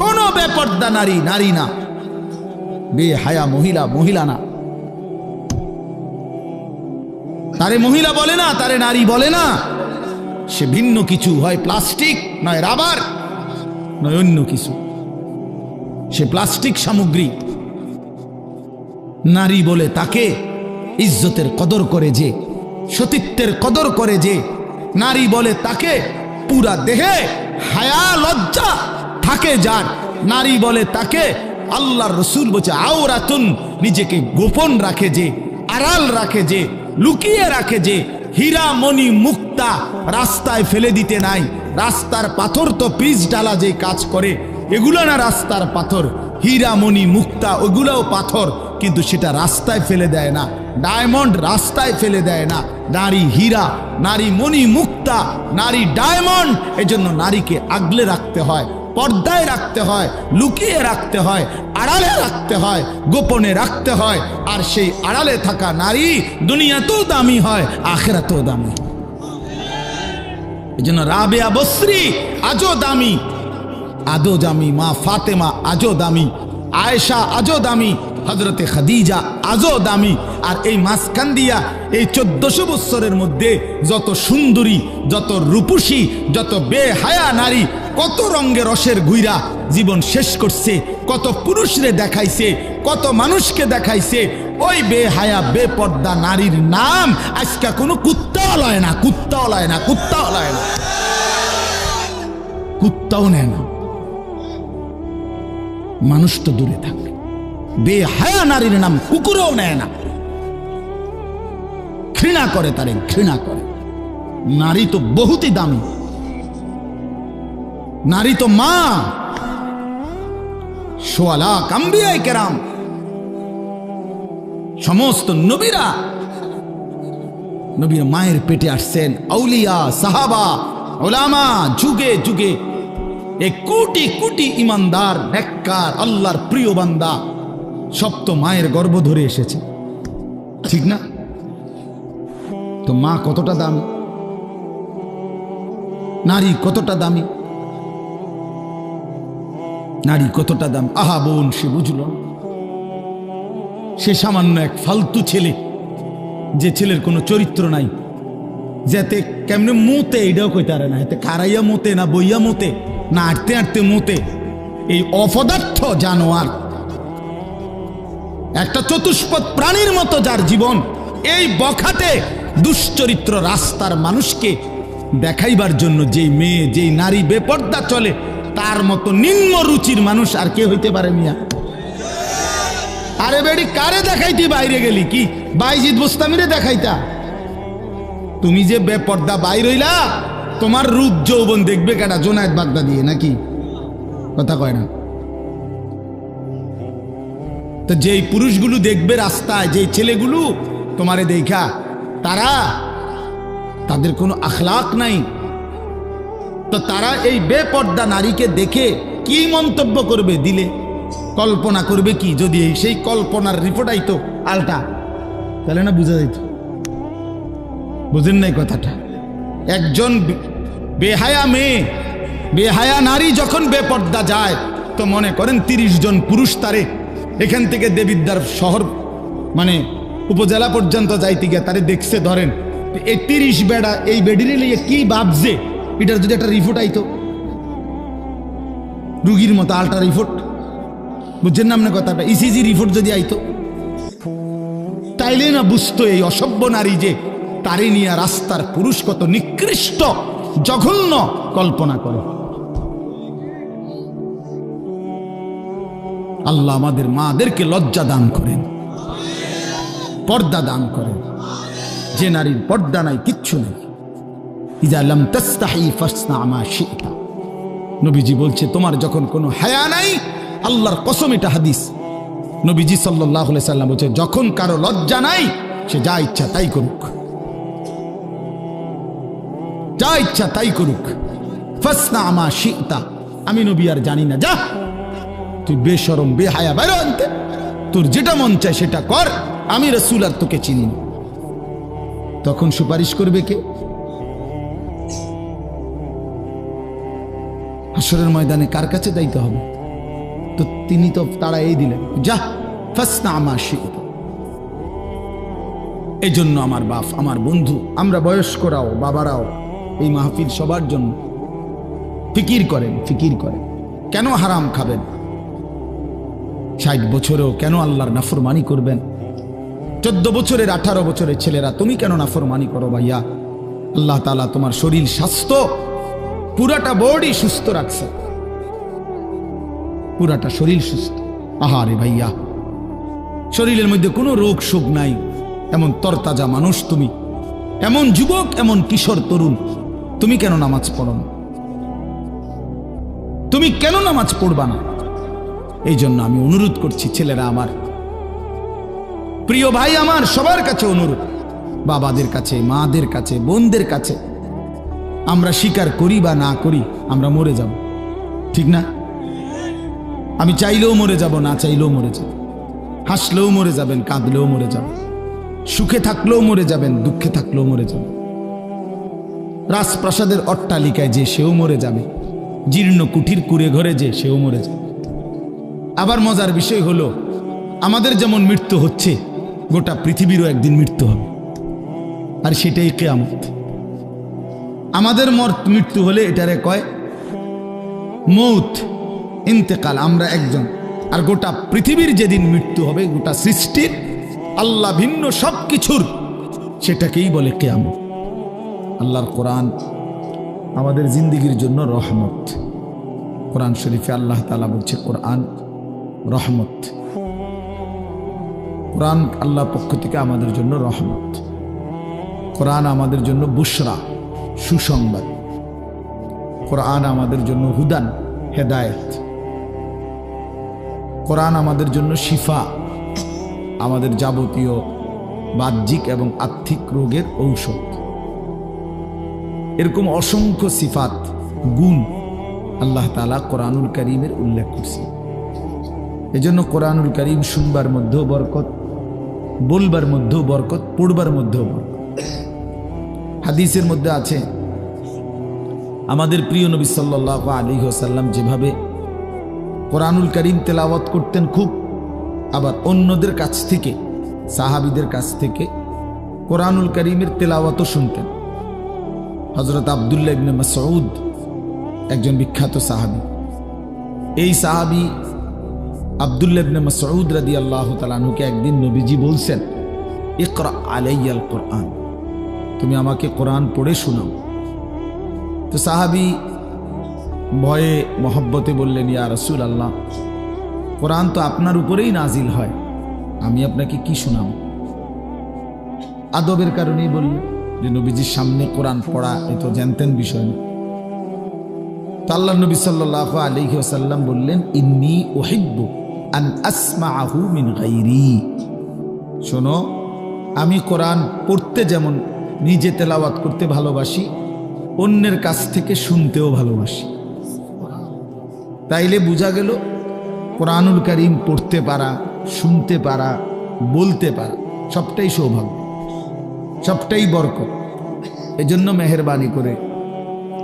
কোন বেপর্দা নারী নারী না, বেহায়া মহিলা মহিলা না। তারে মহিলা বলে না, তারে নারী বলে না, সে ভিন্ন কিছু, হয় প্লাস্টিক, নয় রাবার, নয় অন্য কিছু, সে প্লাস্টিক সামগ্রী। নারী বলে তাকে ইজ্জতের কদর করে যে, সতীত্বের কদর করে যে। নারী বলে তাকে পুরা দেহে হায়া লজ্জা থাকে যার। নারী বলে তাকে আল্লাহর রসুল বলছে আওরাতুন, নিজেকে গোপন রাখে যে, আড়াল রাখে যে, লুকিয়ে রাখে যে। হীরা মণি মুক্তা রাস্তায় ফেলে দিতে নাই। রাস্তার পাথর তো পিচ ডালা যে কাজ করে, এগুলো না রাস্তার পাথর। হীরা মণি মুক্তা ওগুলাও পাথর, কিন্তু সেটা রাস্তায় ফেলে দেয় না। ডায়মন্ড রাস্তায় ফেলে দেয় না। নারী হীরা, নারী মণি মুক্তা, নারী ডায়মন্ড। এজন্য নারীকে আগলে রাখতে হয়, পর্দায় রাখতে হয়, লুকিয়ে রাখতে হয়, আড়ালে রাখতে হয়, গোপনে রাখতে হয়। আর সেই আড়ালে থাকা নারী দুনিয়াতেও দামি হয়, আখিরাতেও দামি। এজন্য রাবেয়া বসরি আজও দামি, আদো দামি, মা ফাতেমা আজও দামি, আয়েশা আজও দামি, হযরতে খাদিজা আজও দামি। আর এই মাঝখান দিয়া এই 1400 বছরের মধ্যে যত সুন্দরী, যত রূপসী, যত বেহায়া নারী কত রঙে রসের ঘুইরা জীবন শেষ করছে, কত পুরুষরে দেখাইছে, কত মানুষকে দেখাইছে। ওই বেহায়া বেপর্দা নারীর নাম আজকে কোনো কুত্তাও লয় না, কুত্তাও লয় না, কুত্তাও লয় না, কুত্তাও নেয় না। মানুষ তো দূরে থাকে, বেহায়া নারীর নাম কুকুরও নেয় না, ঘৃণা করে, তারে ঘৃণা করে। নারী তো বহুতই দামি, নারী তো মা। সোয়া লাখ আম্বিয়ায়ে কেরাম, সমস্ত নবীরা নবীর মায়ের পেটে আসছেন। আউলিয়া, সাহাবা, উলামা, যুগে যুগে এক কোটি কোটি ইমানদার, নেককার, আল্লাহর প্রিয় বান্দা সব তো মায়ের গর্ভ ধরে এসেছে, ঠিক না? তো মা কতটা দামি, নারী কতটা দামি, নারী কতটা দাম। আহা বোন, সে বুঝল, সে সামান্য এক ফালতু ছেলে, যে ছেলের কোনো চরিত্র নাই, যাতে কেমনে মোতে এটাও কইতে পারে না, এতে কারাইয়া মোতে না বইয়া মোতে না আটতে আটতে মোতে। এই অপদার্থ জানোয়ার, একটা চতুষ্পদ প্রাণীর মতো যার জীবন, এই বখাটে দুশ্চরিত্র রাস্তার মানুষকে দেখাইবার জন্য যেই মেয়ে, যেই নারী বেপর্দা চলে, তার মতো নিম্ন রুচির মানুষ আর কে হইতে পারে মিয়া? আরে বেড়ি, কারে দেখাইতি বাইরে গেলি? কি বাইজিদ বুস্তামিরে দেখাইতা? তুমি যে বেপর্দা বাইর হইলা, তোমার রূপ যৌবন দেখবে কেডা? জোনায়েদ বাগদাদি নাকি? কথা কয় না তো? যেই পুরুষগুলো দেখবে রাস্তায়, যেই ছেলেগুলো তোমারে দেখা, তাদের কোনো আখলাক নাই, তো তারা এই বেপর্দা নারীকে দেখে কি মন্তব্য করবে? দিলে কল্পনা করবে কি? যদি সেই কল্পনার রিপোর্ট আইতো আলটা, তাহলে না বুঝা যাইত। বুঝেন নাই কথাটা? একজন বেহায়া মেয়ে, বেহায়া নারী যখন বেপর্দা যায়, তো মনে করেন 30 জন পুরুষ তারে এখান থেকে দেবিদ্বার শহর মানে উপজেলা পর্যন্ত যাইতে গিয়ে তারে দেখছে, ধরেন এই 30 বেড়া এই বেডিরে লিয়ে কি ভাবছে, এটার যদি একটা রিপোর্ট আইতো, রুগীর মতো আল্ট্রা রিপোর্ট, বুঝছেন না আপনার কথাটা? ইসিজি রিপোর্ট যদি আইতো, তাইলে না বুঝতো এই অসভ্য নারী যে তারে নিয়ে রাস্তার পুরুষ কত নিকৃষ্ট জঘন্য কল্পনা করে। আল্লাহ আমাদের মাদেরকে লজ্জা দান করেন, পর্দা দান করেন। যে নারীর পর্দা নাই, কিচ্ছু নেই। ইযা লাম তাস্তাহি ফাসনা মা শি'তা, নবীজি বলছে তোমার যখন কোনো হায়া নাই, আল্লাহর কসম, এটা হাদিস, নবীজি সাল্লাল্লাহু আলাইহি সাল্লাম বলছে যখন কারো লজ্জা নাই, সে যা ইচ্ছা তাই করুক, যা ইচ্ছা তাই করুক। ফাসনা মা শি'তা, আমি নবী আর জানি না, যা তুই বেশরম বেহায়া বাইরে আনতে, তোর যেটা মন চায় সেটা কর, আমি রাসূল আর তোকে চিনি না। তখন সুপারিশ করবে কে? হাসরের ময়দানে কার কাছে যাইতে হবে? তো তিনি তো তারা এই দিলেন, যা ফাসনা মা শি'তা। এই জন্য আমার বাপ, আমার বন্ধু, আমরা বয়স্করাও, বাবারাও এই মাহফিল সবার জন্য ফিকির করেন, ফিকির করেন। কেন হারাম খাবেন? 60 বছরেও কেন আল্লাহর নাফরমানি করবেন? 14 বছরের 18 বছরের ছেলেরা তুমি কেন নাফরমানি করো ভাইয়া? আল্লাহ তাআলা তোমার শরীর স্বাস্থ্য পুরাটা বডি সুস্থ রাখছে, পুরাটা শরীর সুস্থ। আহারে ভাইয়া, শরীরের মধ্যে কোনো রোগ শোক নাই, এমন তরতাজা মানুষ তুমি, এমন যুবক, এমন কিশোর তরুণ, তুমি কেন নামাজ পড়ো না? তুমি কেন নামাজ পড়বা না? এই জন্য আমি অনুরোধ করছি, ছেলেরা আমার, প্রিয় ভাই আমার, সবার কাছে অনুরোধ, বাবাদের কাছে, মাদের কাছে, বোনদের কাছে, আমরা স্বীকার করি বা না করি, আমরা মরে যাব, ঠিক না? আমি চাইলেও মরে যাব, না চাইলেও মরে যাব। হাসলেও মরে যাবেন, কাঁদলেও মরে যাবেন, সুখে থাকলেও মরে যাবেন, দুঃখে থাকলেও মরে যাবেন। রাজপ্রাসাদের অট্টালিকায় যে সেও মরে যাবে, জীর্ণ কুঠির কুড়ে ঘরে যে সেও মরে যাবে। আবার মজার বিষয় হলো, আমাদের যেমন মৃত্যু হচ্ছে, গোটা পৃথিবীরও একদিন মৃত্যু হবে, আর সেটাই কিয়ামত। আমাদের মৃত্যু হলে এটারে কয় মৌত, ইন্তেকাল, আমরা একজন। আর গোটা পৃথিবীর যেদিন মৃত্যু হবে, গোটা সৃষ্টির, আল্লাহ ভিন্ন সব কিছুর, সেটাকেই বলে কিয়ামত। আল্লাহর কোরআন আমাদের জিন্দেগির জন্য রহমত। কোরআন শরীফে আল্লাহ তাআলা বলছে, কোরআন রহমত। কোরআন আল্লাহর পক্ষ থেকে আমাদের জন্য রহমত। কোরআন আমাদের জন্য বুশরা, সুসংবাদ। কোরআন আমাদের জন্য হুদান, হেদায়েত। কোরআন আমাদের জন্য শিফা, আমাদের যাবতীয় বাহ্যিক এবং আর্থিক রোগের ঔষধ। এরকম অসংখ্য সিফাত, গুণ আল্লাহ তাআলা কোরআনুল কারীমের উল্লেখ করছে। এজন্য কোরআনুল কারীম শুনবার মধ্যেও বরকত, বলবার মধ্যেও বরকত, পড়বার মধ্যেও বরকত। হাদিসের মধ্যে আছে, আমাদের প্রিয় নবী সাল্লাল্লাহু আলাইহি ওয়াসাল্লাম যেভাবে কোরআনুল কারীম তেলাওয়াত করতেন খুব, আবার অন্যদের কাছ থেকে, সাহাবীদের কাছ থেকে কোরআনুল কারীমের তেলাওয়াতও শুনতেন। হযরত আব্দুল্লাহ ইবনে মাসউদ একজন বিখ্যাত সাহাবী। এই সাহাবী আব্দুল্লাহ ইবনে মাসউদ রাদিয়াল্লাহু তাআলা আনহুকে একদিন নবীজি বলছেন, ইকরা আলাইয়াল কোরআন, তুমি আমাকে কোরআন পড়ে শোনাও। তো সাহাবী ভয়ে মহব্বতে বললেন, ইয়া রাসূলুল্লাহ, কোরআন তো আপনার উপরেই নাজিল হয়, আমি আপনাকে কি শোনাব? আদবের কারণেই বললেন যে নবীজির সামনে কোরআন পড়া এ তো জানতেন বিষয় না। তো আল্লাহর নবী সাল্লাল্লাহু আলাইহি ওয়াসাল্লাম বললেন, ইন্নী উহিব্বু আন আসমাআহু মিন গায়রি, শোনো, আমি কোরআন পড়তে যেমন নিজে তেলাওয়াত করতে ভালোবাসি, অন্যের কাছ থেকে শুনতেও ভালোবাসি। তাইলে বোঝা গেল কোরআনুল কারীম পড়তে পারা, শুনতে পারা, বলতে পারা সবটাই সৌভাগ্য, সবটাই বরকত। এজন্য মেহেরবানি করে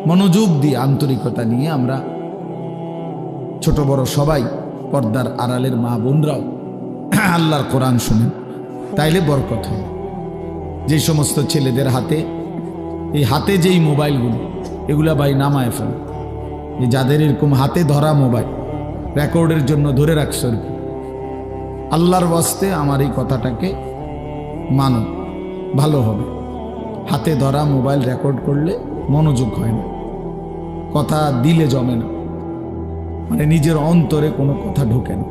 মনোযোগ দিয়ে, আন্তরিকতা নিয়ে আমরা ছোট বড় সবাই, পর্দার আড়ালের মা বোনরাও আল্লাহর কোরআন শুনেন, তাইলে বরকত হয়। যে সমস্ত ছেলেদের হাতে, এই হাতে যেই মোবাইলগুলো, এগুলা ভাই নামায় ফেল। যাদের এরকম হাতে ধরা মোবাইল রেকর্ডের জন্য ধরে রাখছো, আল্লাহর ওয়াস্তে আমার এই কথাটাকে মানো, ভালো হবে। হাতে ধরা মোবাইল রেকর্ড করলে মনোযোগ হয় না, কথা দিলে জমে না, মানে নিজের অন্তরে কোনো কথা ঢোকে না,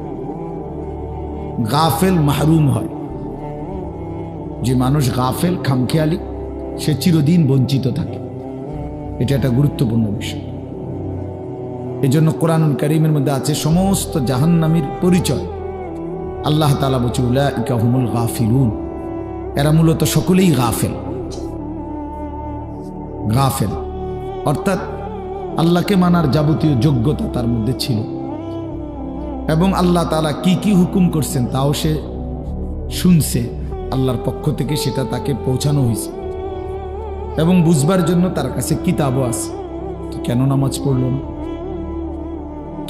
গাফেল মাহরুম হয়। যে মানুষ গাফেল, খামখেয়ালি, সে চিরদিন বঞ্চিত থাকে। এটা একটা গুরুত্বপূর্ণ বিষয়। এই জন্য কোরআনুল কারীমের মধ্যে আছে সমস্ত জাহান্নামীর পরিচয়। আল্লাহ তাআলা বলছে, উলাইকা হুমুল গাফিলুন, এরা মূলত সকলেই গাফেল। গাফেল অর্থাৎ আল্লাহকে মানার যাবতীয় যোগ্যতা তার মধ্যে ছিল, এবং আল্লাহ তাআলা কি কি হুকুম করছেন তাও সে শুনছে, আল্লাহর পক্ষ থেকে সেটা তাকে পৌঁছানো হয়েছে, এবং বুঝবার জন্য তার কাছে কিতাবও আছে। কেন নামাজ পড়ল না?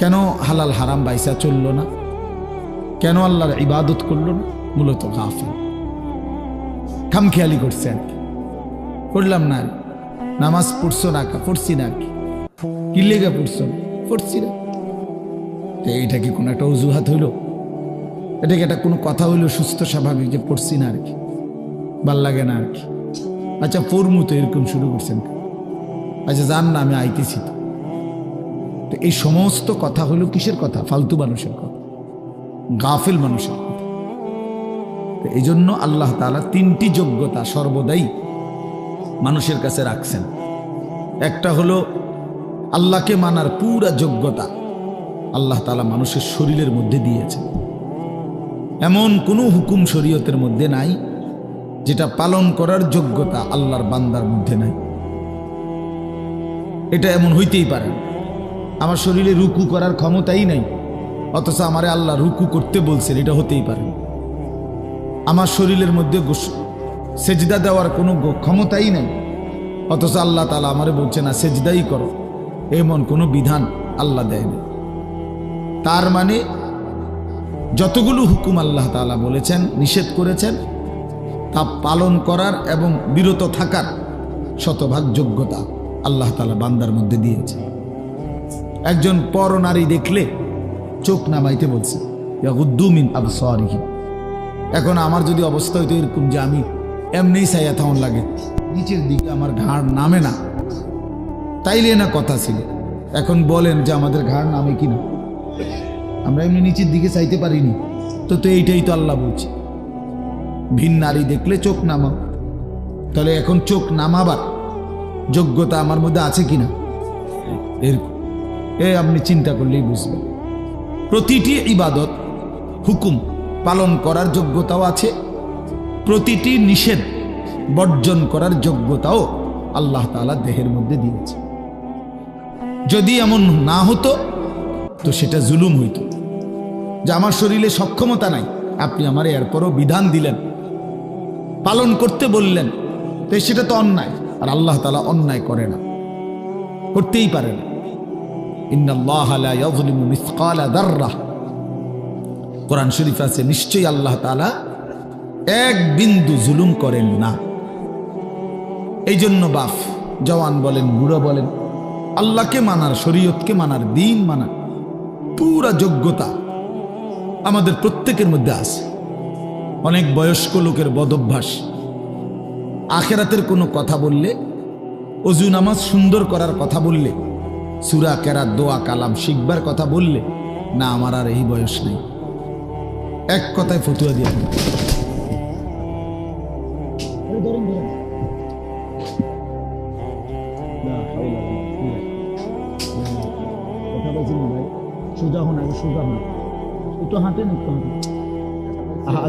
কেন হালাল হারাম বাইসা চলল না, কেন আল্লাহর ইবাদত করলো না? মূলত গাফিল, খামখেয়ালি করছে আর কি। করলাম না, নামাজ পড়ছো না, পড়ছি না আর কি লেগে পড়ছো, পড়ছি না। এইটা কি কোনো একটা অজুহাত হইল? এটা কি একটা কোনো কথা হইলো সুস্থ স্বাভাবিক যে পড়ছি না আর কি, ভাল লাগে না আর কি? আচ্ছা পড়মু তো, এরকম শুরু করছেন। আচ্ছা যান না, আমি আইতেছি তো। এই সমস্ত কথা হইল কিসের কথা? ফালতু মানুষের কথা, গাফিল মানুষের কথা। এই জন্য আল্লাহ তাআলা তিনটি যোগ্যতা সর্বদাই মানুষের কাছে রাখছেন। একটা হলো আল্লাহকে মানার পুরা যোগ্যতা আল্লাহ তাআলা মানুষের শরীরের মধ্যে দিয়েছেন। এমন কোনো হুকুম শরীয়তের মধ্যে নাই যেটা পালন করার যোগ্যতা আল্লাহর বান্দার মধ্যে নাই। এটা এমন হইতেই পারে। আমার শরীরে রুকু করার ক্ষমতাই নাই, অথচ আমারে আল্লাহ রুকু করতে বলছেন, এটা হতেই পারে। আমার শরীরের মধ্যে সেজদা দেওয়ার কোনো ক্ষমতাই নাই, অথচ আল্লাহ তাআলা আমারে বলছে না সেজদাই করো, এমন কোনো বিধান আল্লাহ দেয়নি। তার মানে যতগুলো হুকুম আল্লাহ তাআলা বলেছেন, নিষেধ করেছেন, তা পালন করার এবং বিরত থাকার শতভাগ যোগ্যতা আল্লাহ তাআলা বান্দার মধ্যে দিয়েছে। একজন পরনারী দেখলে চোখ নামাইতে বলছে, ইয়াগুদ্দু মিন আবসারিহিম। এখন আমার যদি অবস্থা হইতো এরকম যে আমি এমনিই ছাইয়া থাউন লাগে, নিচের দিকে আমার ঘাড় নামে না, তাইলে না কথা ছিল। এখন বলেন যে আমাদের ঘাড় নামে কিনা? আমরা এমনি নিচের দিকে চাইতে পারিনি তো। এইটাই তো আল্লাহ বলছে, ভিন নারী দেখলে চোখ নামাও। তাহলে এখন চোখ নামাবার যোগ্যতা আমার মধ্যে আছে কিনা? আপনি চিন্তা করলেই বুঝবেন। প্রতিটি ইবাদত হুকুম পালন করার যোগ্যতাও আছে, প্রতিটি নিষেধ বর্জন করার যোগ্যতাও আল্লাহ তাআলা দেহের মধ্যে দিয়েছে। যদি এমন না হতো তো সেটা জুলুম হইত, যে আমার শরীরে সক্ষমতা নাই, আপনি আমার এরপরও বিধান দিলেন, পালন করতে বললেন, তো সেটা তো অন্যায়। আর আল্লাহ তাআলা অন্যায় করে না, করতেই পারে না। ইন্নাল্লাহা লা ইয়াযলিমু মিসকালা যাররাহ, কোরআন শরীফ আছে, নিশ্চয়ই আল্লাহ তাআলা এক বিন্দু জুলুম করেন না। এই জন্য বাপ জওয়ান বলেন, বুড়ো বলেন, আল্লাহকে মানার, শরীয়তকে মানার, দিন মানার পুরা যোগ্যতা আমাদের প্রত্যেকের মধ্যে আছে। অনেক বয়স্ক লোকের বদভ্যাস, আখেরাতের কোনো কথা বললে, অজু নামাজ সুন্দর করার কথা বললে, সূরা কেরাত, দোয়া কালাম শিখবার কথা বললে, না আমার আর এই বয়স নেই, এক কথায় ফতুয়া দিয়ে দেন। সোজা হন, আগে সোজা হন, একটু হাঁটেন,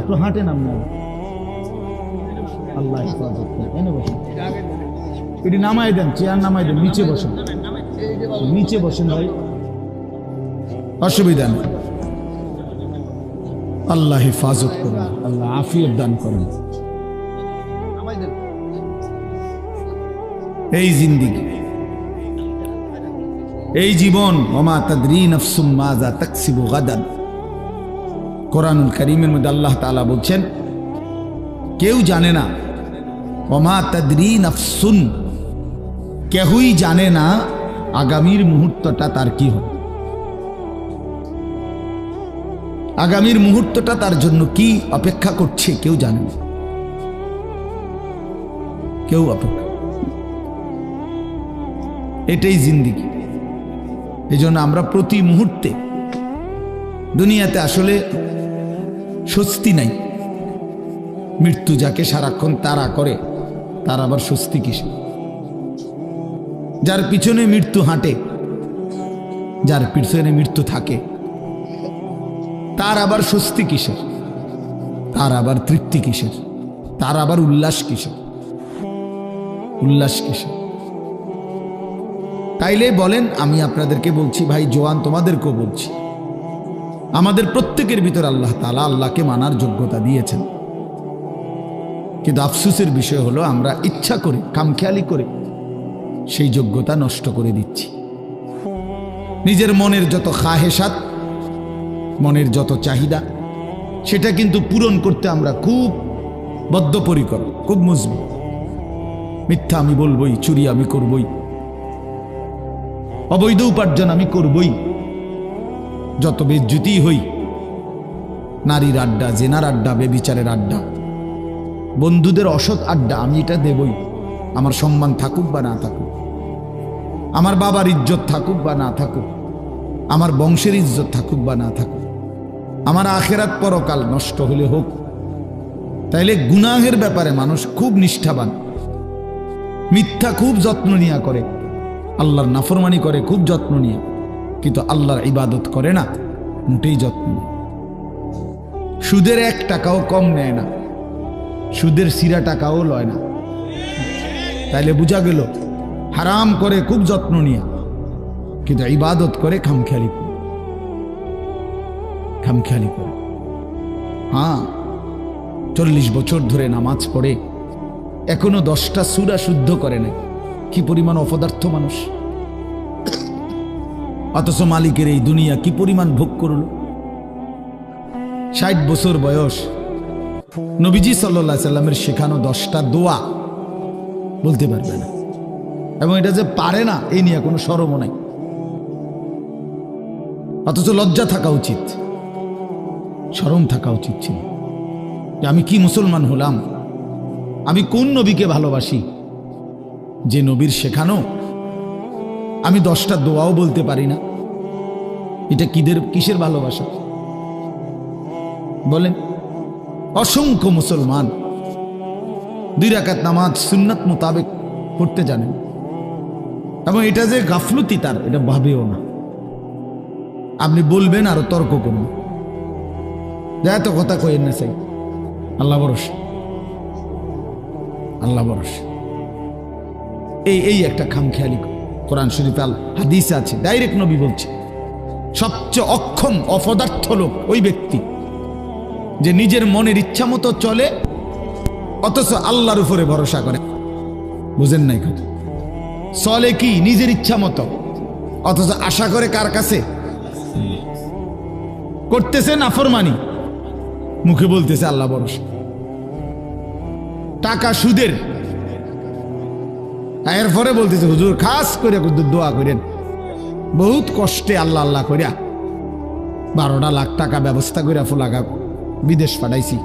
একটু হাঁটেন আপনার। আল্লাহ এনে বসেন, এটি নামাই দেন, চেয়ার নামাই দেন, নিচে বসেন, নিচে বসেন ভাই, অসুবিধা নেই। আল্লাহ হেফাজত করেন, আল্লাহ আফিয়ত দান করেন। এই জিন্দিগি, এই জীবন, ওমা তাদরি নাফসুম মাযা তাকসিবু গাদান, কোরআনুল কারীমের মধ্যে আল্লাহ তাআলা বলছেন কেউ জানে না, ওমা তাদরি নাফসুন, কেউই জানে না আগামীর মুহূর্তটা তার কি হবে, আগামীর মুহূর্তটা তার জন্য কি অপেক্ষা করছে কেউ জানে না, কেউ অপেক্ষা। এটাই জিন্দিগি। এই জন্য আমরা প্রতি মুহূর্তে, দুনিয়াতে আসলে স্বস্তি নাই। মৃত্যু যাকে সারাক্ষণ তাড়া করে তার আবার স্বস্তি কিসে? যার পিছনে মৃত্যু হাঁটে, যার পিছনে মৃত্যু থাকে, তার আবার স্বস্তি কিসের? তার আবার তৃপ্তি কিসের? তার আবার উল্লাস কিসের? উল্লাস কিসের? তাইলে বলেন, আমি আপনাদেরকে বলছি ভাই, জওয়ান তোমাদেরকেও বলছি, আমাদের প্রত্যেকের ভিতর আল্লাহ তাআলা আল্লাহকে মানার যোগ্যতা দিয়েছেন। কিন্তু আফসোসের বিষয় হলো আমরা ইচ্ছা করে, খামখেয়ালি করে সেই যোগ্যতা নষ্ট করে দিচ্ছি। নিজের মনের যত খাহেসাত, মনের যত চাহিদা, সেটা কিন্তু পূরণ করতে আমরা খুব বদ্ধপরিকর, খুব মজবুত। মিথ্যা আমি বলবই, চুরি আমি করবই, অবৈধ উপার্জন আমি করবই, যত বেজ্জুতি হই, নারীর আড্ডা, জেনার আড্ডা, বেবিচারের আড্ডা, বন্ধুদের অসৎ আড্ডা, আমি এটা দেবই। আমার সম্মান থাকুক বা না থাকুক, আমার বাবার ইজ্জত থাকুক বা না থাকুক, আমার বংশের ইজ্জত থাকুক বা না থাকুক, আমার আখেরাত পরকাল নষ্ট হলে হোক। তাইলে গুনাহের ব্যাপারে মানুষ খুব নিষ্ঠাবান, মিথ্যা খুব যত্ন নিয়া করে, আল্লাহর নাফরমানি করে খুব যত্ন নিয়ে, কিন্তু আল্লাহর ইবাদত করে না, মোটেই যত্ন নেই। সুদের 1 টাকাও কম নেয় না, সুদের সিরা টাকাও লয় না। তাইলে বোঝা গেল হারাম করে খুব যত্ন নিয়ে, কিন্তু ইবাদত করে খামখেয়ালি করে, খামখেয়ালি করে। হ্যাঁ, 40 বছর ধরে নামাজ পড়ে এখনো 10টা সূরা শুদ্ধ করে নাই। কি পরিমাণ অপদার্থ মানুষ! অথচ মালিকের এই দুনিয়া কি পরিমাণ ভোগ করল। 60 বছর বয়স, নবীজি সাল্লাল্লাহু আলাইহি সাল্লামের শেখানো 10টা দোয়া বলতে পারবে না, এবং এটা যে পারে না এই নিয়ে কোনো শরমও নাই। অথচ লজ্জা থাকা উচিত, শরম থাকা উচিত ছিল যে আমি কি মুসলমান হলাম, আমি কোন নবীকে ভালোবাসি যে নবীর শেখানো আমি 10টা দোয়াও বলতে পারি না। এটা কিসের ভালোবাসা বলেন? অসংখ্য মুসলমান 2 রাকাত নামাজ সুন্নাত মোতাবেক পড়তে জানেন, এবং এটা যে গাফলতি তার, এটা ভাবেও না। আপনি বলবেন আরো তর্ক করুন, যা এত কথা কইেন না, চাই আল্লাহ ভরসা, আল্লাহ ভরসা। এই একটা খামখেয়ালি। কোরআন শরীফ আল হাদিসে আছে, ডাইরেক্ট নবী বলছে সবচেয়ে অক্ষম অপদার্থ লোক ওই ব্যক্তি যে নিজের মনের ইচ্ছা মতো চলে অথচ আল্লাহর উপরে ভরসা করে। বুঝেন নাই কথা? চলে কি নিজের ইচ্ছা মতো, অথচ আশা করে কার কাছে? করতেছে নাফরমানি, মুখে বলতেছে আল্লাহ ভরসা। টাকা সুদের, এরপরে বলতেছে হুজুর খাস করে দোয়া করেন, বহুত কষ্টে আল্লাহ আল্লাহ করিয়া 12টা লাখ টাকা ব্যবস্থা করিয়া ফুলাগা বিদেশ পাঠাইছি,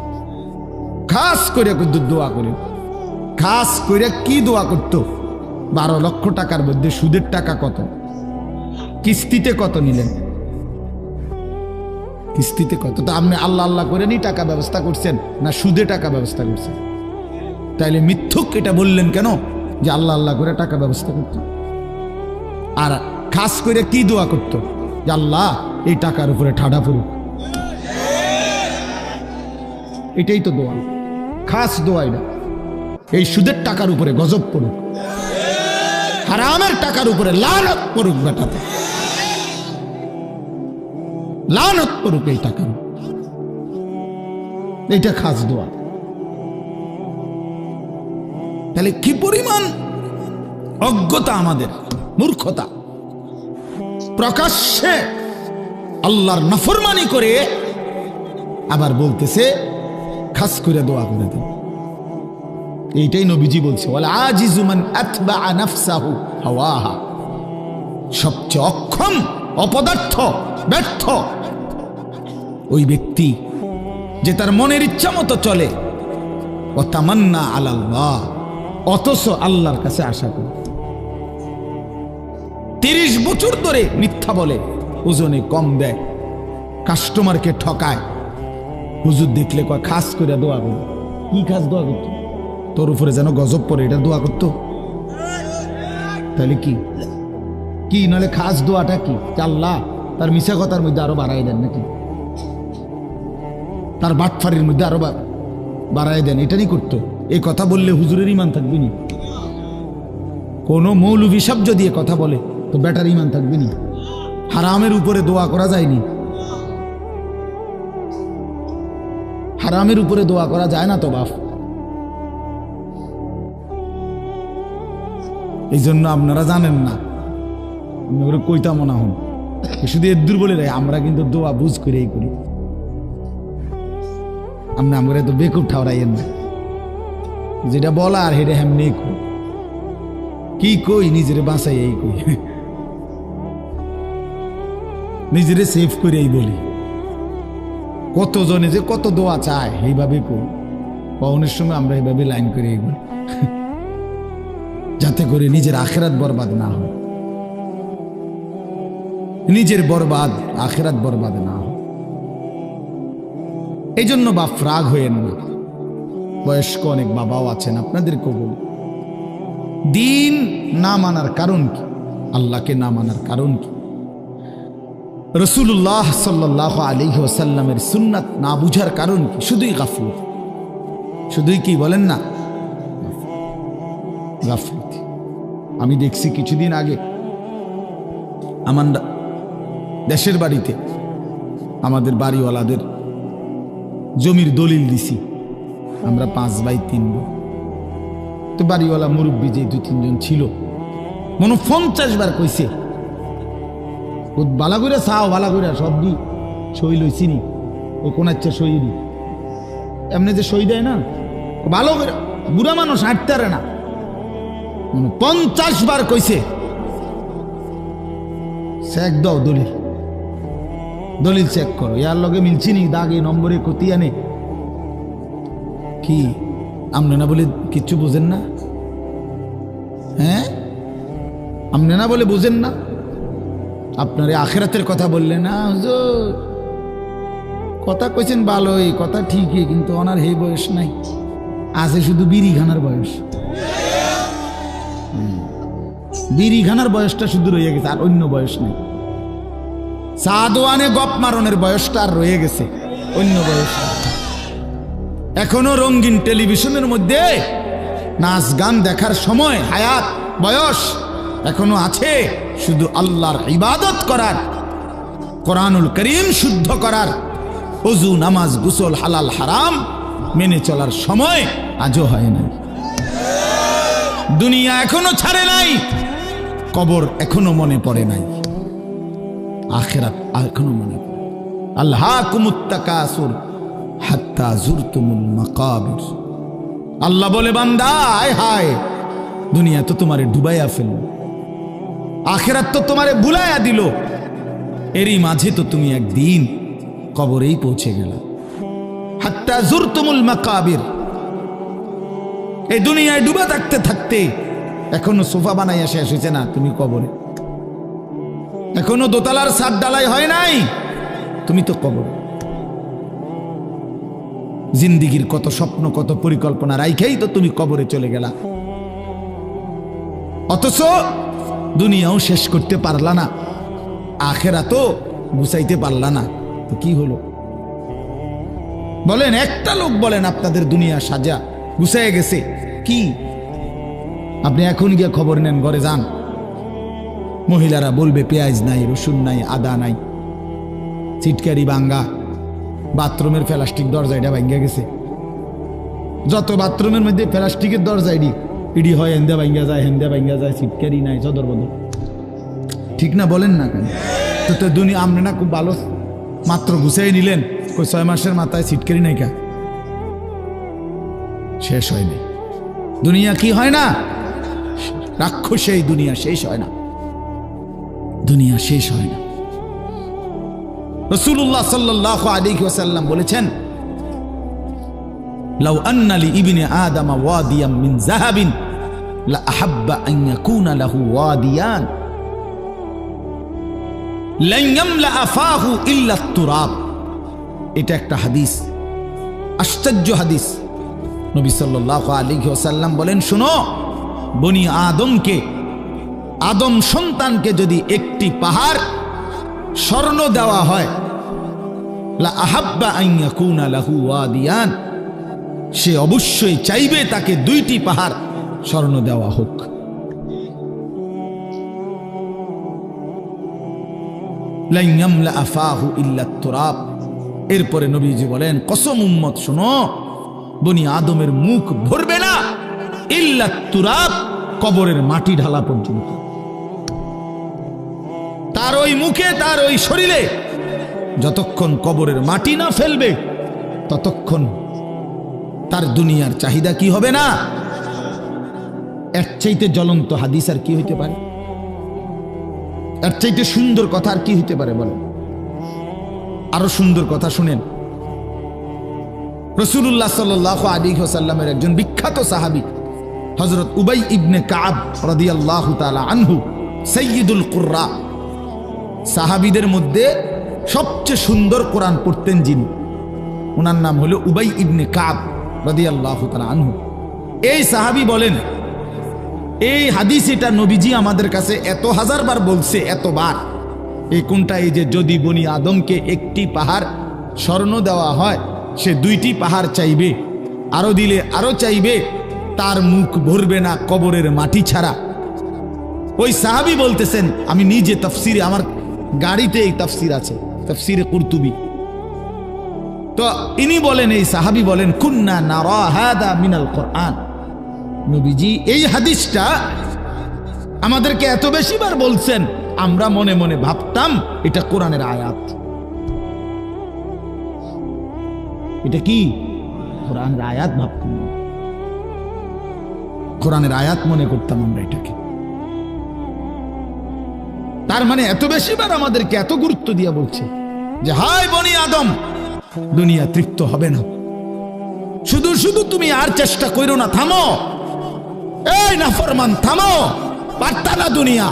খাস করে দোয়া করেন। খাস করে কি দোয়া করত? 12 লক্ষ টাকার মধ্যে সুদের টাকা কত, কিস্তিতে কত নিলেন, কিস্তিতে কত? তো আপনি আল্লাহ আল্লাহ করেনই টাকা ব্যবস্থা করছেন না সুদে টাকা ব্যবস্থা করছেন? তাইলে মিথ্যুক এটা বললেন কেন যে আল্লাহ আল্লাহ করে টাকা ব্যবস্থা করত? আর খাস করে কি দোয়া করত? যে আল্লাহ এই টাকার উপরে ঠাডা পড়ুক। এটাই তো দোয়া, খাস দোয়া এটা। এই সুদের টাকার উপরে গজব পড়ুক, হারামের টাকার উপরে লানত পড়ুক, বেটাতে লানত পড়ুক এই টাকার। এইটা খাস দোয়া। তাহলে কি পরিমাণ অজ্ঞতা আমাদের, মূর্খতা! প্রকাশ্যে আল্লাহর নাফরমানি করে আবার বলতেছে খাস করে দোয়া করে দেন। এইটাই নবীজি বলছে, ওয়াল আজিজু মান আতবা নাফসাহু হাওয়াহা। সবচেয়ে অক্ষম, অপদার্থ, ব্যর্থ ওই ব্যক্তি যে তার মনের ইচ্ছা মতো চলে, ও তামান্না আলাল্লাহ, অথচ আল্লাহর কাছে আশা করে। 30 বছর ধরে মিথ্যা বলে, ওজনে কম দেয়, কাস্টমারকে ঠকায়, হুজুর দেখলে কয় খাস করে দোয়া করো। কি খাস দোয়া করতো? তোর উপরে যেন গজব পড়ে, এটা দোয়া করতো? তাহলে কি কি নাহলে খাস দোয়াটা কি? আল্লাহ তার মিশা কথার মধ্যে আরো বাড়াই দেন নাকি, তার বাটফারির মধ্যে আরো বাড়াই দেন, এটাই করতো। এই কথা বললে হুজুরের ইমান থাকবে নি? কোন মৌলভী সাহেব যদি এ কথা বলে তো বেটার ইমান থাকবে নি? হারামের উপরে দোয়া করা যায়নি, হারামের উপরে দোয়া করা যায় না তো বাপ। এই জন্য আপনারা জানেন না, কইতাম না হন শুধু এদুর বলে রে, আমরা কিন্তু দোয়া বুঝ করেই করি। আমরা তো বেকুব ঠাওরাইয়েন না, যেটা বলা আর হেটা হেমনি কই, কি কই নিজেরে বাঁচাই এই কই, নিজেরে সেভ করে এই বলি। কতজনে যে কত দোয়া চায় এইভাবে কই, পাওনের সময় আমরা এইভাবে লাইন করে এই বলি, যাতে করে নিজের আখেরাত বরবাদ না হয়, নিজের বরবাদ আখেরাত বরবাদ না হয়। এই জন্য বাপ রাগ হয়েন না, বয়স্ক অনেক বাবাও আছেন, আপনাদেরকেও বলি, দিন না মানার কারণ কি, আল্লাহকে না মানার কারণ কি, রাসূলুল্লাহ সাল্লাল্লাহু আলাইহি ওয়াসাল্লামের সুন্নাত না বুঝার কারণ কি? শুধুই গাফলতি, শুধুই কি বলেন না গাফলতি। আমি দেখছি কিছুদিন আগে আমার দেশের বাড়িতে আমাদের বাড়িওয়ালাদের জমির দলিল দিছি, আমরা 5 ভাই 3 বোন। তো বাড়িওয়ালা মুরব্বী যে 2-3 জন ছিল, মনে 50 বার কইছে ও বালা করে চাও, বালা করে সব দি সই লইছি নি, ও কোন আচ্ছা সই দি এমনি যে সই দেয় না, ভালো করে বুড়া মানুষ হাঁটতে পারে না, 50 বার কইছে চেক দাও দলিল, দলিল চেক করো, ইয়ার লগে মিলছি নি, দাগে নম্বরে কতি আনে কি আমনে না বলে কিচ্ছু বুঝেন না? হ্যাঁ, আমনে না বলে বুঝেন না? আপনার আখেরাতের কথা বললেন না, হুজুর কথা কইছেন ভালোই, কথা ঠিকই, কিন্তু ওনার এই বয়স নাই, আছে শুধু বিড়ি খানার বয়স, বিড়ি খানার বয়সটা শুধু রয়ে গেছে, আর অন্য বয়স নেই। সাদওয়ানে গপ মারনের বয়সটা আর রয়ে গেছে, অন্য বয়স। এখনো রঙিন টেলিভিশনের মধ্যে নাচ গান দেখার সময় হায়াত বয়স এখনো আছে, শুধু আল্লাহর ইবাদত করার, কোরআনুল করিম শুদ্ধ করার, ওযু নামাজ গোসল হালাল হারাম মেনে চলার সময় আজও হয় নাই। দুনিয়া এখনো ছাড়ে নাই, কবর এখনো মনে পড়ে নাই, আখিরাত এখনো মনে পড়ে। আল্লাহকুমুত তাকাসুর হাত্তা জুরতুমুল মাকাবির। আল্লাহ বলে, বান্দা আয় হায়, দুনিয়া তো তোমারে ডুবাইয়া ফেলল, আখিরাত তো তোমারে বুলাইয়া দিল, এরই মাঝে তো তুমি একদিন কবরেই পৌঁছে গেলা। হাত্তা জুরতুমুল মাকাবির। এই দুনিয়ায় ডুবে থাকতে থাকতে এখনো সোফা বানাইয়া শেষ হয়েছে না, তুমি কবরে। এখনো দোতলার ছাদ ডালাই হয় নাই, তুমি তো কবরে। জিন্দিগির কত স্বপ্ন, কত পরিকল্পনা রাইখাই তো তুমি কবরে চলে গেলা, অথচ দুনিয়াও শেষ করতে পারলা না, আখেরাতও গুছাইতে পারলা না, তো কি হলো বলেন? একটা লোক বলেন আপনাদের দুনিয়া সাজা গুছাইয়া গেছে কি? আপনি এখন গিয়ে খবর নেন, ঘরে যান, মহিলারা বলবে পেঁয়াজ নাই, রসুন নাই, আদা নাই, চিটকারি ভাঙ্গা, বাথরুমের প্লাস্টিক দরজাটা ভাঙ্গা গেছে। যত বাথরুমের মধ্যে প্লাস্টিকের দরজা ইডি হয়, হেন্দা ভাঙ্গা যায়, হেন্দা ভাঙ্গা যায়, চিটকারি নাই, চদর বদল, ঠিক না বলেন না কেন? তো দুনিয়া আপনি না খুব ভালো মাত্র গুছাই নিলেন, ওই 6 মাসের মাথায় চিটকারি নাই, কা শেষ হয়নি। দুনিয়া কি হয় না, রাক্ষসে এই দুনিয়া শেষ হয় না, দুনিয়া শেষ হয় না। রাসূলুল্লাহ সাল্লাল্লাহু আলাইহি ওয়াসাল্লাম বলেছেন, লাউ আন্না লি ইবনে আদম ওয়াদিয়াম মিন যাহাবিন লা আহাব্বা আন ইয়াকুনা লাহু ওয়াদিয়ান লান ইয়ামলা আফাহু ইল্লা তুরাব। এটা একটা হাদিস, আশ্চর্য হাদিস। নবী সাল্লাল্লাহু আলাইহি ওয়াসাল্লাম বলেন, শোনো, বনি আদমকে, আদম সন্তানকে যদি একটি পাহাড় স্বর্ণ দেওয়া হয়, লা আহাব্বা আন ইয়াকুনা লাহু ওয়াদিয়ান, সে অবশ্যই চাইবে তাকে 2টি পাহাড় স্বর্ণ দেওয়া হোক। লা ইয়ামলা আফাহু ইল্লা তুরাব। এরপরে নবীজি বলেন, কসম উম্মত শোনো, বনি আদমের মুখ ভরবে না ইল্লা তুরাব, কবরের মাটি ঢালা পর্যন্ত। তার ওই মুখে, তার ওই শরীরে যতক্ষণ কবরের মাটি না ফেলবে ততক্ষণ তার দুনিয়ার চাহিদা কি হবে না। এর চাইতে জ্বলন্ত হাদিস আর কি হইতে পারে? এর চাইতে সুন্দর কথা আর কি হইতে পারে বলেন? আরো সুন্দর কথা শুনেন। রাসূলুল্লাহ সাল্লাল্লাহু আলাইহি ওয়াসাল্লামের একজন বিখ্যাত সাহাবী হযরত উবাই ইবনে কাব রাদিয়াল্লাহু তাআলা আনহু, সাইয়্যিদুল কুররা, সাহাবীদের মধ্যে সবচেয়ে সুন্দর কোরআন পড়তেন যিনি, ওনার নাম হলো উবাই ইবনে কাব রাদিয়াল্লাহু তাআলা আনহু। এই সাহাবী বলেন, এই হাদিস এটা নবীজি আমাদের কাছে এত হাজারবার বলছে, এতবার। এই কোনটা? এই যে যদি বনি আদমকে একটি পাহাড় স্বর্ণ দেওয়া হয় সে 2টি পাহাড় চাইবে, আরো দিলে আরো চাইবে, তার মুখ ভরবে না কবরের মাটি ছাড়া। ওই সাহাবী বলতেছেন, আমি নিজে তাফসিরে, আমার গাড়িতে এই তাফসির আছে, তাফসিরে কুরতুবী। তো ইনি বলেন, এই সাহাবী বলেন, কুন্না নারা হাদা মিনাল কোরআন। নবীজি এই হাদিসটা আমাদেরকে এত বেশিবার বলছেন, আমরা মনে মনে ভাবতাম এটা কোরআনের আয়াত। এটা কি? কোরআনের আয়াত ভাবতাম, কোরআনের আয়াত মনে করতাম আমরা এটাকে। তার মানে এত বেশিবার আমাদেরকে এত গুরুত্ব দিয়ে বলছে যে হায় বনি আদম, দুনিয়া তৃপ্ত হবে না, শুধু শুধু তুমি আর চেষ্টা করো না, থামো, এই নাফরমান থামো, পারতা না দুনিয়া।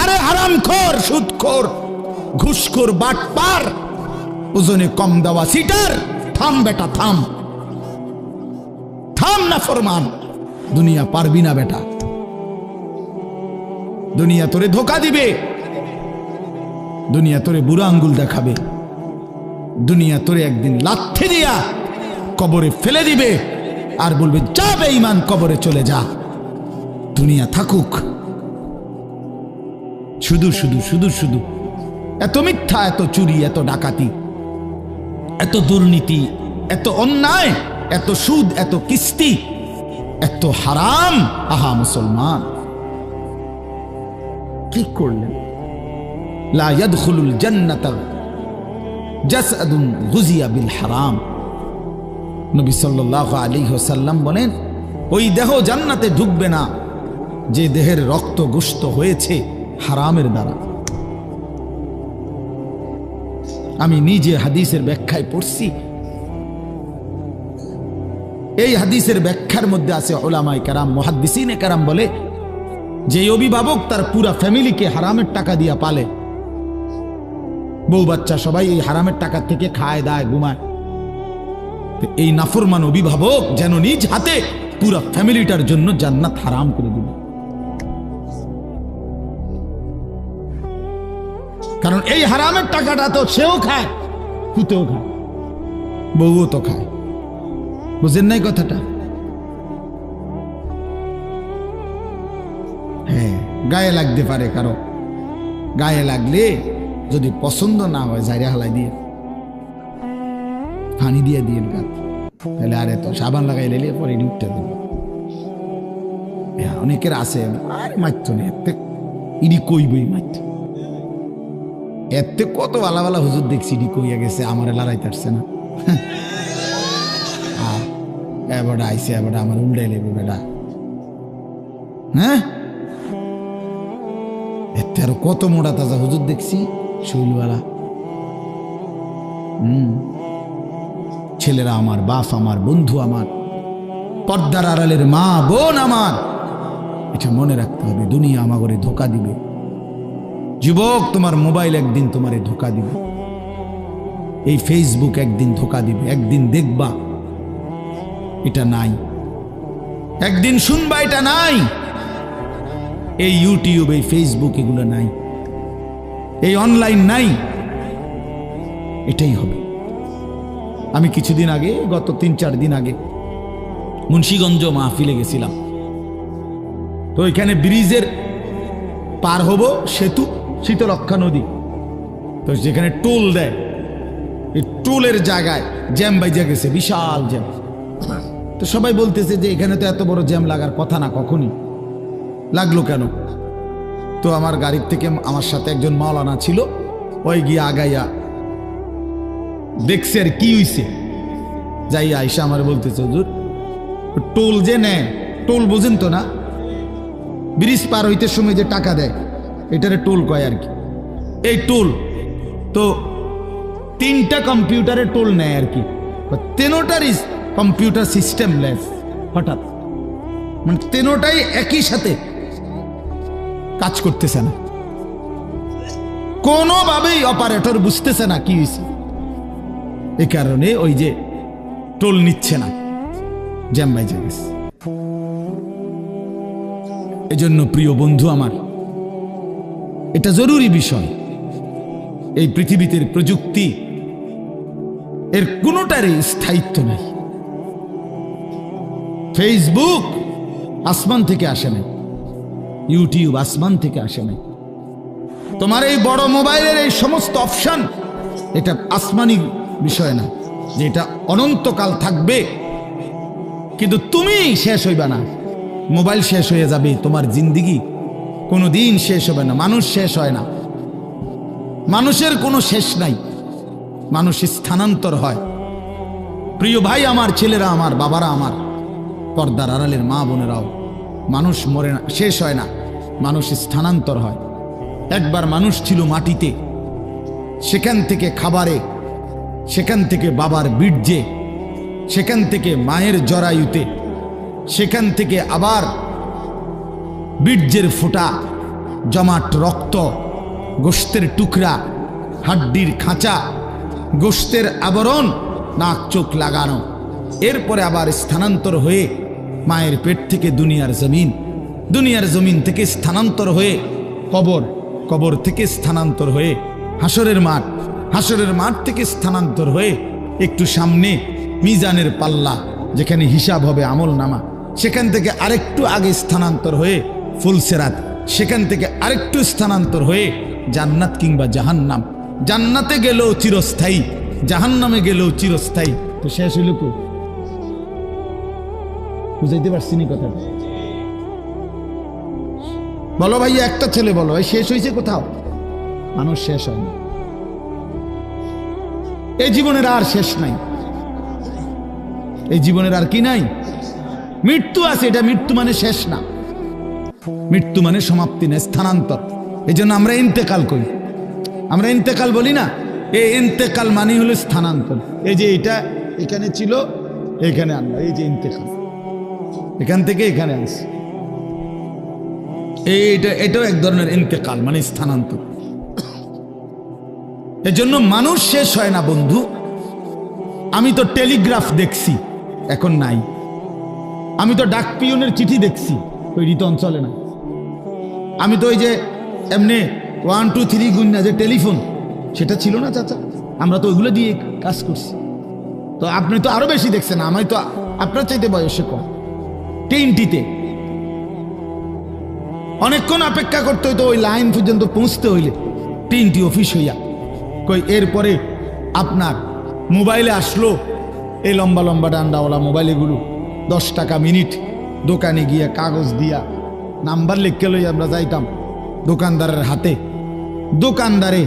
আরে হারামখোর, সুদখোর, ঘুষখোর, বাটপার, ওজনে কম দেওয়া সিটার, থাম বেটা থাম, থাম নাফরমান, দুনিয়া পারবি না বেটা। দুনিয়া তোরে ধোকা দিবে, দুনিয়া তোরে বুড়া আঙ্গুল দেখাবে, দুনিয়া তোরে একদিন লাথি দিয়া কবরে ফেলে দিবে আর বলবে যা বেঈমান, কবরে চলে যা, দুনিয়া থাকুক। শুধু শুধু শুধু শুধু এত মিথ্যা, এত চুরি, এত ডাকাতি, এত দুর্নীতি, এত অন্যায়, এত সুদ, এত কিস্তি, এত হারাম। আহা মুসলমান, কি করলেন? লা ইয়াদখুলুল জান্নাতা জাসাদুন গুজিয়া বিল হারাম। নবী সাল্লাল্লাহু আলাইহি ওয়াসাল্লাম বলেন, ওই দেহ জান্নাতে ঢুকবে না যে দেহের রক্ত গোশত হয়েছে হারামের দ্বারা। আমি নিজে হাদিসের ব্যাখ্যায় পড়ছি, এই হাদিসের ব্যাখ্যার মধ্যে আছে উলামায়ে কেরাম, মুহাদ্দিসিনে কেরাম বলে, যে অভিভাবক তার পুরা ফ্যামিলিকে হারামের টাকা দিয়া পালে, বউ বাচ্চা সবাই এই হারামের টাকা থেকে খায় দায় ঘুমায়, এই নাফরমান অভিভাবক যেন নিজ হাতে পুরা ফ্যামিলিটার জন্য জান্নাত হারাম করে দিবে। কারণ এই হারামের টাকাটা তো সেও খায়, পুতেও খায়, বউও তো খায়। বুঝেন নাই কথাটা? হ্যাঁ, গায়ে লাগতে পারে কারো, গায়ে লাগলে যদি পছন্দ না হয় জাইরা হালাই দিয়ে, পানি দিয়ে দিয়ে গাছ, তাহলে আরে তো সাবান লাগাই লেলে পরে উঠতে দেবে। অনেকের আছে, আরে মারতো না, এতে ইডি কইবই মারত, এতে কত ভালা ভালা হুজুর দেখছি ইডি কইয়া গেছে, আমার লড়াইতে আসছে না। এবার আইসে, এবার আমার উল্টাই লেবে বেটা। হ্যাঁ, এতে আরো কত মোটা তাজা হুজুর দেখছি, শৈলওয়ালা। ছেলেরা আমার, বাপ আমার, বন্ধু আমার, পর্দার আড়ালের মা বোন আমার, এটা মনে রাখতে হবে, দুনিয়া আমাগরে ধোকা দিবে। যুবক, তোমার মোবাইল একদিন তোমারে ধোকা দিবে, এই ফেসবুক একদিন ধোকা দিবে, একদিন দেখবা এটা নাই, একদিন শুনবা এটা নাই, এই ইউটিউব, এই ফেসবুক এগুলো নাই, এই অনলাইন নাই, এটাই হবে। আমি কিছুদিন আগে, গত 3-4 দিন আগে মুন্সিগঞ্জ মাহফিলে গেছিলাম। তো এখানে ব্রিজের পার হব, সেতু শীতলক্ষা নদী, তো যেখানে টোল দেয়, এই টোলের জায়গায় জ্যাম বাইজা গেছে, বিশাল জ্যাম। তো সবাই বলতেছে যে এখানে তো এত বড় জ্যাম লাগার কথা না, কখনই লাগলো কেন? তো আমার গাড়ির থেকে আমার সাথে একজন মাওলানা ছিল, ওই গিয়া আগাইয়া দেখছে আর কি হইছে, যাই আইসা আমার বলতেছে, হুজুর টোল যে নেয়, টোল বোঝেন তো না, ব্রিজ পার হইতে সময় যে টাকা দেয় এটারে টোল কয় আর কি। এই টোল তো 3টা কম্পিউটারে টোল নেয় আর কি, তেনোটারই কম্পিউটার সিস্টেম লেস। হঠাৎ মানে তেনোটাই একই সাথে কাজ করতেছে না, কোনোভাবেই অপারেটর বুঝতেছে না কি হয়েছে। এই কারণে ওই যে টোল নিচ্ছে না, জ্যাম বাইজে গেছে। এজন্য প্রিয় বন্ধু আমার, এটা জরুরি বিষয়। এই পৃথিবীতে প্রযুক্তি এর কোনোটারই স্থায়িত্ব নাই। ফেসবুক আসমান থেকে আসে নাই, ইউটিউব আসমান থেকে আসে নাই, তোমার এই বড় মোবাইলের এই সমস্ত অপশন এটা আসমানি বিষয় না, যে এটা অনন্তকাল থাকবে। কিন্তু তুমি শেষ হইবা না, মোবাইল শেষ হয়ে যাবে, তোমার জিন্দিগি কোনো দিন শেষ হবে না। মানুষ শেষ হয় না, মানুষের কোনো শেষ নাই, মানুষ স্থানান্তর হয়। প্রিয় ভাই আমার, ছেলেরা আমার, বাবারা আমার, পর্দার আড়ালের মা বোনেরাও, মানুষ মরে না, শেষ হয় না, মানুষ স্থানান্তর হয়। একবার মানুষ ছিল মাটিতে, সেখান থেকে খাবারে, সেখান থেকে বাবার বীর্যে, সেখান থেকে মায়ের জরায়ুতে, সেখান থেকে আবার বীর্যের ফোঁটা, জমাট রক্ত, গোশতের টুকরা, হাড্ডির খাঁচা, গোশতের আবরণ, নাক চোখ লাগানো, এরপরে আবার স্থানান্তর হয়ে মায়ের পেট থেকে দুনিয়ার জমিন, দুনিয়ার জমিন থেকে স্থানান্তর হয়ে কবর, কবর থেকে স্থানান্তর হয়ে হাসরের মাঠ, হাসরের মাঠ থেকে স্থানান্তর হয়ে একটু সামনে মিজানের পাল্লা, যেখানে হিসাব হবে আমল নামা, সেখান থেকে আরেকটু আগে স্থানান্তর হয়ে ফুলসেরাত, সেখান থেকে আরেকটু স্থানান্তর হয়ে জান্নাত কিংবা জাহান্নাম। জান্নাতে গেলেও চিরস্থায়ী, জাহান্নামে গেলেও চিরস্থায়ী। তো শেষ হইল কো? বুঝাইতে পারছি নি কথাটা? বলো ভাই, একটা ছেলে বলো, ভাই শেষ হয়েছে কোথাও? মানুষ শেষ হয় না, এই জীবনের আর শেষ নাই, এই জীবনের আর কি নাই? মৃত্যু আছে, এটা মৃত্যু মানে শেষ না, মৃত্যু মানে সমাপ্তি না, স্থানান্তর। এই জন্য আমরা ইন্তেকাল করি, আমরা ইন্তেকাল বলি না, এই ইন্তেকাল মানে হলো স্থানান্তর। এই যে এটা এখানে ছিল, এখানে আনলো, এই যে ইন্তেকাল, এখান থেকে এখানে আসে, এইটা এটাও এক ধরনের ইন্তেকাল মানে স্থানান্তর। এজন্য মানুষ শেষ হয় না বন্ধু। আমি তো টেলিগ্রাফ দেখছি, এখন নাই। আমি তো ডাক পিয়নের চিঠি দেখছি, ওই ঋত অঞ্চলে না। আমি তো ওই যে এমনি 1 2 3 গুণনা যে টেলিফোন, সেটা ছিল না চাচা, আমরা তো ওইগুলো দিয়ে কাজ করছি। তো আপনি তো আরো বেশি দেখছেন, আমি তো আপনার চাইতে বয়সে কম। টিনটিতে অনেকক্ষণ অপেক্ষা করতে হইতো, ওই লাইন পর্যন্ত পৌঁছতে হইলে তিনটি অফিস হইয়া কই। এরপরে আপনার মোবাইলে আসলো এই লম্বা লম্বা ডান্ডাওয়ালা মোবাইলগুলো, 10 টাকা মিনিট। দোকানে গিয়া কাগজ দিয়া নাম্বার লিখে লই আমরা যাইতাম দোকানদারের হাতে, দোকানদারে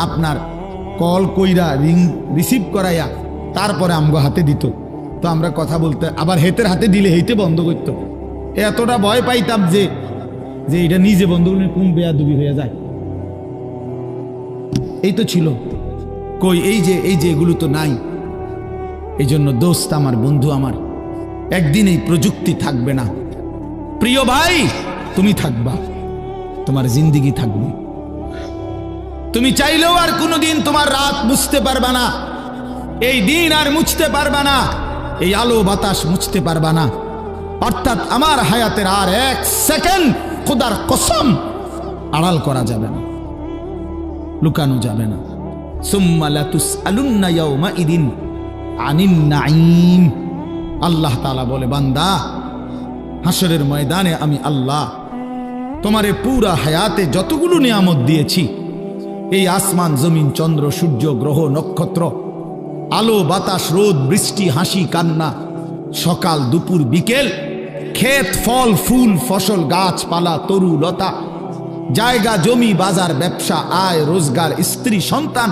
আপনার কল কইরা রিং রিসিভ করাইয়া তারপরে আমগো হাতে দিত। তো আমরা কথা বলতে, আবার হেতের হাতে দিলে হেইতে বন্ধ করত। এতটা ভয় পাইতাম যে যে এটা নিজে বন্ধ করলে কোন বেয়াদবি হয়ে যায়। এই তো ছিল কই, এই যে এগুলো তো নাই। এই জন্য দোস্ত আমার, বন্ধু আমার, একদিন এই প্রযুক্তি থাকবে না। প্রিয় ভাই, তুমি থাকবা, তোমার জিন্দিগি থাকবে। তুমি চাইলেও আর কোনোদিন তোমার রাত মুছতে পারবা না, এই দিন আর মুছতে পারবা না, এই আলো বাতাস মুছতে পারবা না। অর্থাৎ আমার হায়াতের আর 1 সেকেন্ড খোদার কসম আড়াল করা যাবে না, লুকানো যাবে না। সুম্মা লাতুসআলুন্না ইয়াওমাইদিন আনিন নাঈম। আল্লাহ তাআলা বলে, বান্দা, হাসরের ময়দানে আমি আল্লাহ তোমারে পুরা হায়াতে যতগুলো নিয়ামত দিয়েছি, এই আসমান জমিন চন্দ্র সূর্য গ্রহ নক্ষত্র, আলো বাতাস রোদ বৃষ্টি হাসি কান্না, সকাল দুপুর বিকেল, ক্ষেত ফল ফুল ফসল গাছপালা তরু লতা, জায়গা জমি বাজার ব্যবসা আয় রোজগার স্ত্রী সন্তান,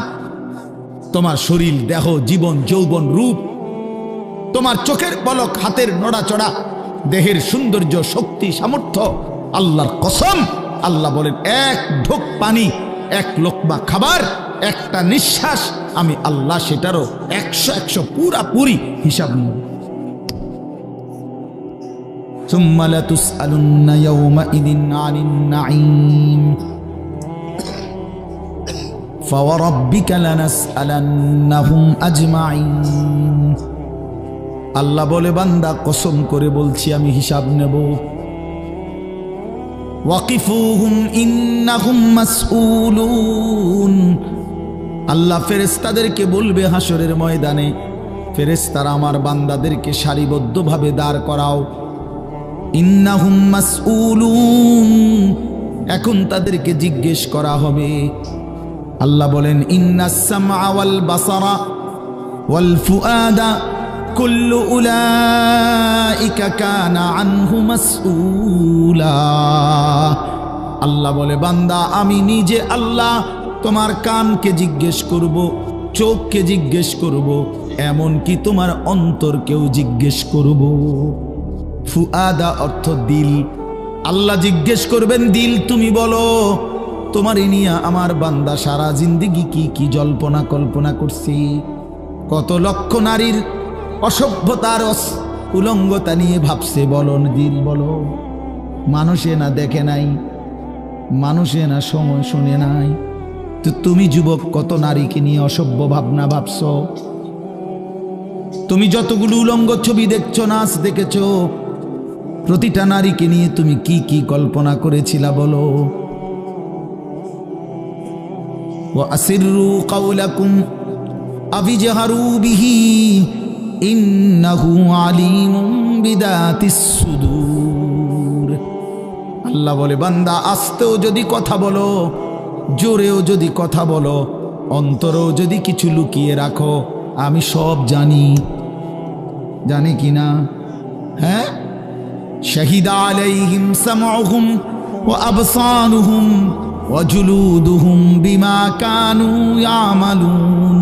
তোমার শরীর দেহ জীবন যৌবন রূপ, তোমার চোখের পলক হাতের নড়াচড়া দেহের সৌন্দর্য শক্তি সামর্থ্য, আল্লাহর কসম আল্লাহ বলেন এক ঢোক পানি এক লোকমা খাবার একটা নিঃশ্বাস আমি আল্লাহ সেটারও 100 পুরাপুরি হিসাব নেব। ثم لتسألن يومئذ عن النعيم فوربك لنسألنهم أجمعين। আল্লাহ বলে বান্দা কসম করে বলছি আমি হিসাব নেব। ওয়াকিফুহুম ইন্নাহুম মাসউলুন। আল্লাহ ফেরেশতাদেরকে বলবে হাসরের ময়দানে, ফেরেশতারা আমার বান্দাদেরকে সারিবদ্ধভাবে দাঁড় করাও। ইন্নাহুম মাসউলুন, এখন তাদেরকে জিজ্ঞেস করা হবে। আল্লাহ বলেন ইন্নাস সামআ ওয়াল বাসারা ওয়াল ফুআদা কুল্লু উলাইকা কানা আনহু মাসউলা। আল্লাহ বলে বান্দা আমি নিজে আল্লাহ তোমার কানকে জিজ্ঞেস করব, চোখকে জিজ্ঞেস করব, এমন কি তোমার অন্তরকেও জিজ্ঞেস করব। ফুআদা অর্থ দিল। আল্লাহ জিজ্ঞেস করবেন দিল তুমি বলো তোমার নিয়ে আমার বান্দা সারা জিন্দেগি কি কি জল্পনা কল্পনা করছি, কত লক্ষ নারীর অসভ্যতার উলঙ্গতা নিয়ে ভাবছে, বলো দিল বলো। মানুষে না দেখে নাই, মানুষে না সময় শুনে নাই, তো তুমি যুবক কত নারীকে নিয়ে অসভ্য ভাবনা ভাবছো। তুমি যতগুলো উলঙ্গ ছবি দেখছো নাচ দেখেছো, প্রতিটা নারীকে নিয়ে তুমি কি কি কল্পনা করেছিলা বলো। ওয়া আসিররু কাওলাকুম আবিজহারু বিহি ইন্নাহু আলিমুম বিদাতিস সুদূর। আল্লাহ বলে বান্দা আস্তেও যদি কথা বলো, জোরেও যদি কথা বলো, অন্তরেও যদি কিছু লুকিয়ে রাখো, আমি সব জানি। জানি কি না? হ্যাঁ, শাহিদা আলাইহিম সামউহুম ওয়া আবসারুহুম ওয়া জুলুদুহুম বিমা কানু ইয়ামালুন।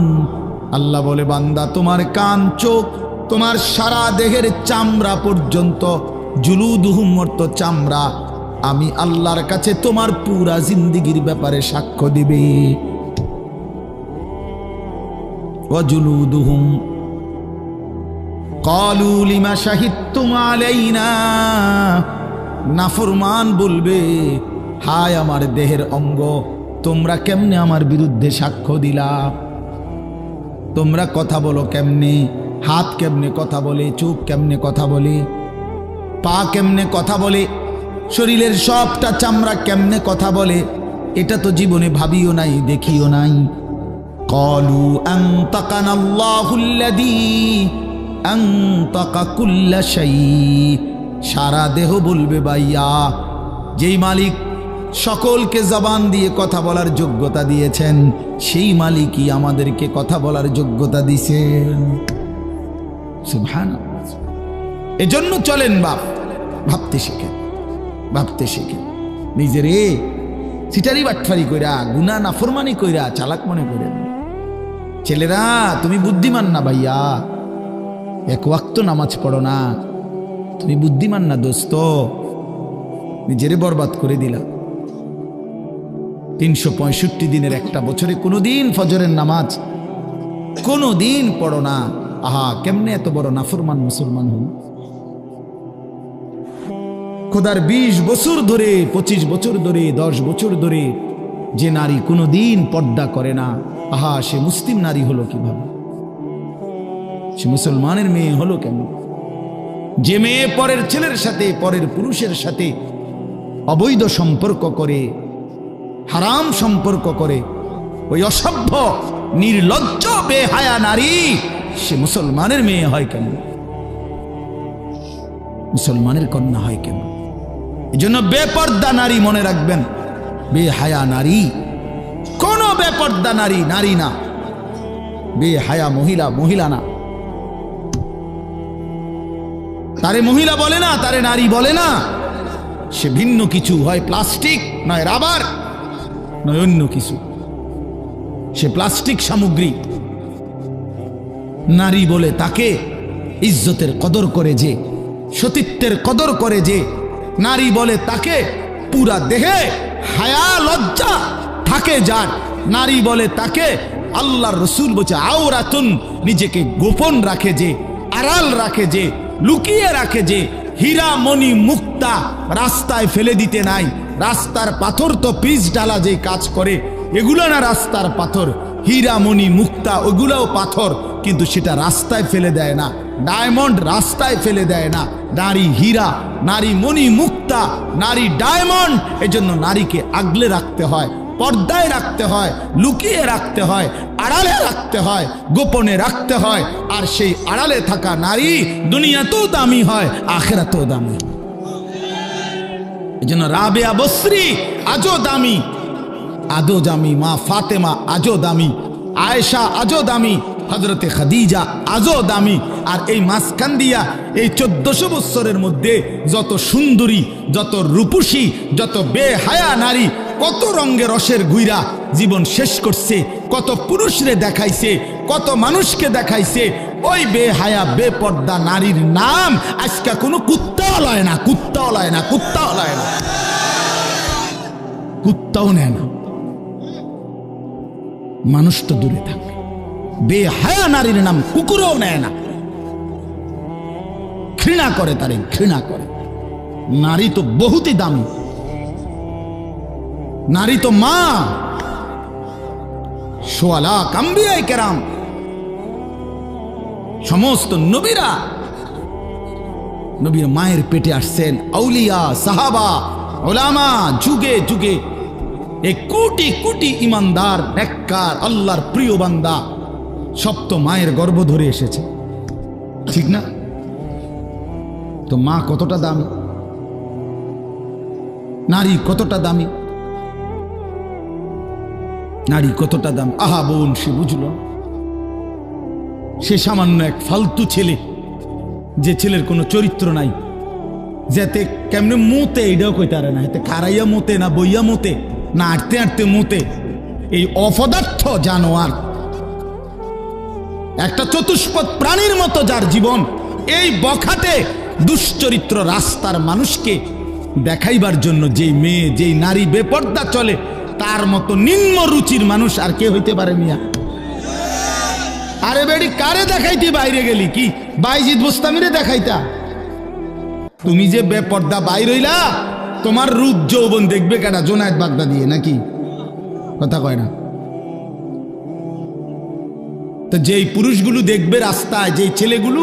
আল্লাহ বলে বান্দা তোমার কান চোখ তোমার সারা দেহের চামড়া পর্যন্ত, জুলুদুহুম অর্থ চামড়া, আমি আল্লাহর কাছে তোমার পুরা জিন্দেগির ব্যাপারে সাক্ষ্য দিবে। ওয়া জুলুদুহুম ক্বালু লিমা শাহিদতুম আলাইনা। নাফরমান বলবে হায় আমার দেহের অঙ্গ, তোমরা কেমনে আমার বিরুদ্ধে সাক্ষ্য দিলা? তোমরা কথা বলো কেমনে? হাত কেমনে কথা বলে, চোখ কেমনে কথা বলে, পা কেমনে কথা বলে, শরীরের সবটা চামড়া কেমনে কথা বলে, এটা তো জীবনে ভাবিও নাই দেখিও নাই। ক্বালু আনতাকানাল্লাহুল্লাযী আনতাকা কুল্লা শাই। সারা দেহ বলবে বাইয়া, যেই মালিক সকলকে জবান দিয়ে কথা বলার যোগ্যতা দিয়েছেন, সেই মালিকই আমাদেরকে কথা বলার যোগ্যতা দিয়েছেন। সুবহানাল্লাহ। এজন্য চলেন বাপ, ভাবতে শিখেন, ভাবতে শিখেন। নিজেরে সিটারি বাটফারি কইরা গুনাহ নাফরমানি কইরা চালাক মনে করেন। ছেলেরা তুমি বুদ্ধিমান না ভাইয়া, এক ওয়াক্ত নামাজ পড়ো না, তুমি বুদ্ধিমান না দোস্ত, নিজেরে বরবাদ করে দিলা। 365 দিনের একটা বছরে কোনোদিন ফজরের নামাজ কোনোদিন পড়ো না। আহা, কেমনে এত বড় নাফরমান মুসলমান হল। খোদার 20 বছর ধরে 25 বছর ধরে 10 বছর ধরে যে নারী কোনোদিন পর্দা করে না, আহা সে মুসলিম নারী হলো কিভাবে? সে মুসলমানের মেয়ে হলো কেন? যে মেয়ে পরের ছেলের সাথে পরের পুরুষের সাথে অবৈধ সম্পর্ক করে, হারাম সম্পর্ক করে, ওই অসভ্য নির্লজ্জ বেহায়া নারী সে মুসলমানের মেয়ে হয় কেন? মুসলমানের কন্যা হয় কেন? এজন্য বেপর্দা নারী মনে রাখবেন, বেহায়া নারী কোন বেপর্দা নারী নারী না, বেহায়া মহিলা মহিলা না। তারে মহিলা বলে না, তারে নারী বলে না, সে ভিন্ন কিছু, হয় প্লাস্টিক, নয় রাবার, নয় অন্য কিছু। সে প্লাস্টিক সামগ্রী। নারী বলে তাকে ইজ্জতের কদর করে যে, সতীত্বের কদর করে যে, নারী বলে তাকে পুরা দেহে হায়া লজ্জা থাকে যার, নারী বলে তাকে আল্লাহর রসুল বলছে আওরাতুন, নিজেকে গোপন রাখে যে, আড়াল রাখে যে, লুকিয়ে রাখে যে, হীরা মণি মুক্তা রাস্তায় ফেলে দিতে নাই। রাস্তার পাথর তো পিচ ডালা যে কাজ করে, এগুলো না রাস্তার পাথর। হীরা মণি মুক্তা ওগুলোও পাথর, কিন্তু সেটা রাস্তায় ফেলে দেয় না। ডায়মন্ড রাস্তায় ফেলে দেয় না। নারী হীরা, নারী মণি মুক্তা, নারী ডায়মন্ড। এজন্য নারীকে আগলে রাখতে হয়, পর্দায় রাখতে হয়, লুকিয়ে রাখতে হয়, আড়ালে রাখতে হয়, গোপনে রাখতে হয়। আর সেই আড়ালে থাকা নারী দুনিয়াতেও দামি হয়, আখিরাতেও দামি। এজন্য রাবেয়া বসরি আজও দামি, আদো দামি, মা ফাতেমা আজও দামি, আয়েশা আজও দামি, হযরতে খাদিজা আজও দামি। আর এই মাঝখান দিয়া এই 1400 বছরের মধ্যে যত সুন্দরী, যত রূপসী, যত বেহায়া নারী কত রঙে রসের গুইরা জীবন শেষ করছে, কত পুরুষরে দেখাইছে, কত মানুষকে দেখাইছে। ওই বেহায়া বেপর্দা নারীর নাম আজকে কোনো কুত্তাও লয় না, কুত্তাও লয় না, কুত্তাও লয় না, কুত্তাও নেয় না। মানুষ তো দূরে থাকে, বেহায়া নারীর নাম কুকুরও নেয় না, ঘৃণা করে, তারে ঘৃণা করে। নারী তো বহুতই দামি, নারী তো মা। সোয়া লাখ আম্বিয়ায়ে কেরাম, সমস্ত নবীরা নবীর মায়ের পেটে আসছেন। আউলিয়া, সাহাবা, উলামা, যুগে যুগে এই কোটি কোটি ইমানদার, নেককার, আল্লাহর প্রিয় বান্দা সব তো মায়ের গর্ভ ধরে এসেছে, ঠিক না? তো মা কতটা দামি, নারী কতটা দামি, নারী কতটা দাম। আহা বোন, সে বুঝল, সে সামান্য এক ফালতু ছেলে, যে ছেলের কোনো চরিত্র নাই, যেতে কেমনে মোতে এটাও কইতে পারে না, এতে খারাইয়া মোতে না বইয়া মোতে না আটতে আটতে মোতে। এই অপদার্থ জানোয়ার, একটা চতুষ্পদ প্রাণীর মতো যার জীবন, এই বখাটে দুশ্চরিত্র রাস্তার মানুষকে দেখাইবার জন্য যেই মেয়ে, যেই নারী বেপর্দা চলে, তার মতো নিম্ন রুচির মানুষ আর কে হইতে পারে মিয়া? আরে বেডি, কারে দেখাইতে বাইরে গেলি? কি বাইজিদ বুস্তামিরে দেখাইতা? তুমি যে বেপর্দা বাইর হইলা, তোমার রূপ যৌবন দেখবে কেডা? জোনায়েদ বাগদাদি নাকি? কথা কয় না তো? যেই পুরুষগুলো দেখবে রাস্তায়, যেই ছেলেগুলো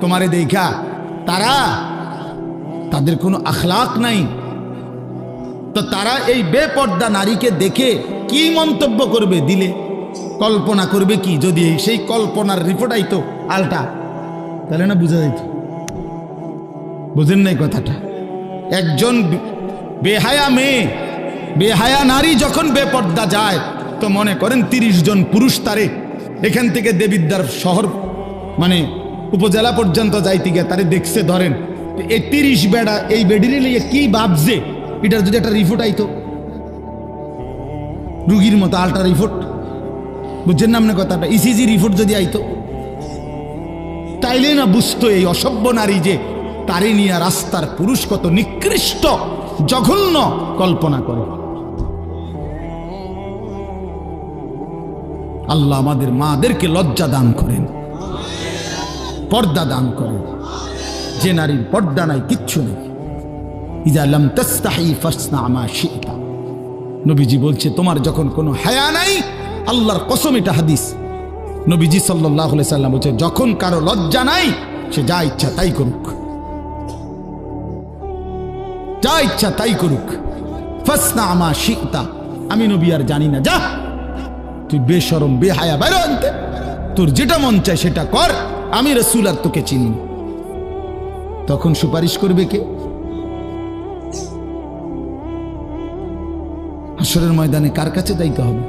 তোমারে দেখা, তাদের কোনো আখলাক নাই, তো তারা এই বেপর্দা নারীকে দেখে কি মন্তব্য করবে? দিলে কল্পনা করবে কি? যদি সেই কল্পনার রিপোর্ট আইতো আলটা, তাহলে না বুঝা যাইত। বুঝেন নাই কথাটা? একজন বেহায়া মেয়ে, বেহায়া নারী যখন বেপর্দা যায়, তো মনে করেন 30 জন পুরুষ তারে এখান থেকে দেবিদ্যার শহর মানে উপজেলা পর্যন্ত যাইতে গিয়ে তারে দেখছে, ধরেন এই 30 বেড়া এই বেডিরে লিয়ে কি ভাবছে, এটার যদি একটা রিপোর্ট আইতো, রুগীর মতো আলটা রিপোর্ট, বুঝছেন না আপনার কথাটা? ইসিজি রিপোর্ট যদি আইতো, তাইলে না বুঝতো এই অসভ্য নারী যে তারে নিয়ে রাস্তার পুরুষ কত নিকৃষ্ট জঘন্য কল্পনা করে। আল্লাহ আমাদের মাদেরকে লজ্জা দান করেন, পর্দা দান করেন। যে নারীর পর্দা নাই, কিচ্ছু নেই। ইযা লাম তাস্তাহি ফাসনা মা শি'তা, নবীজি বলছে তোমার যখন কোনো হায়া নাই, আল্লাহর কসম, এটা হাদিস, নবীজি সাল্লাল্লাহু আলাইহি সাল্লাম বলছে যখন কারো লজ্জা নাই, সে যা ইচ্ছা তাই করুক, যা ইচ্ছা তাই করুক। ফাসনা মা শি'তা, আমি নবী আর জানি না, যা তুই বেশরম বেহায়া বাইরে আনতে, তোর যেটা মন চায় সেটা কর, আমি রাসূল আর তোকে চিনি। তখন সুপারিশ করবে কে? হাসরের ময়দানে কার কাছে যাইতে হবে?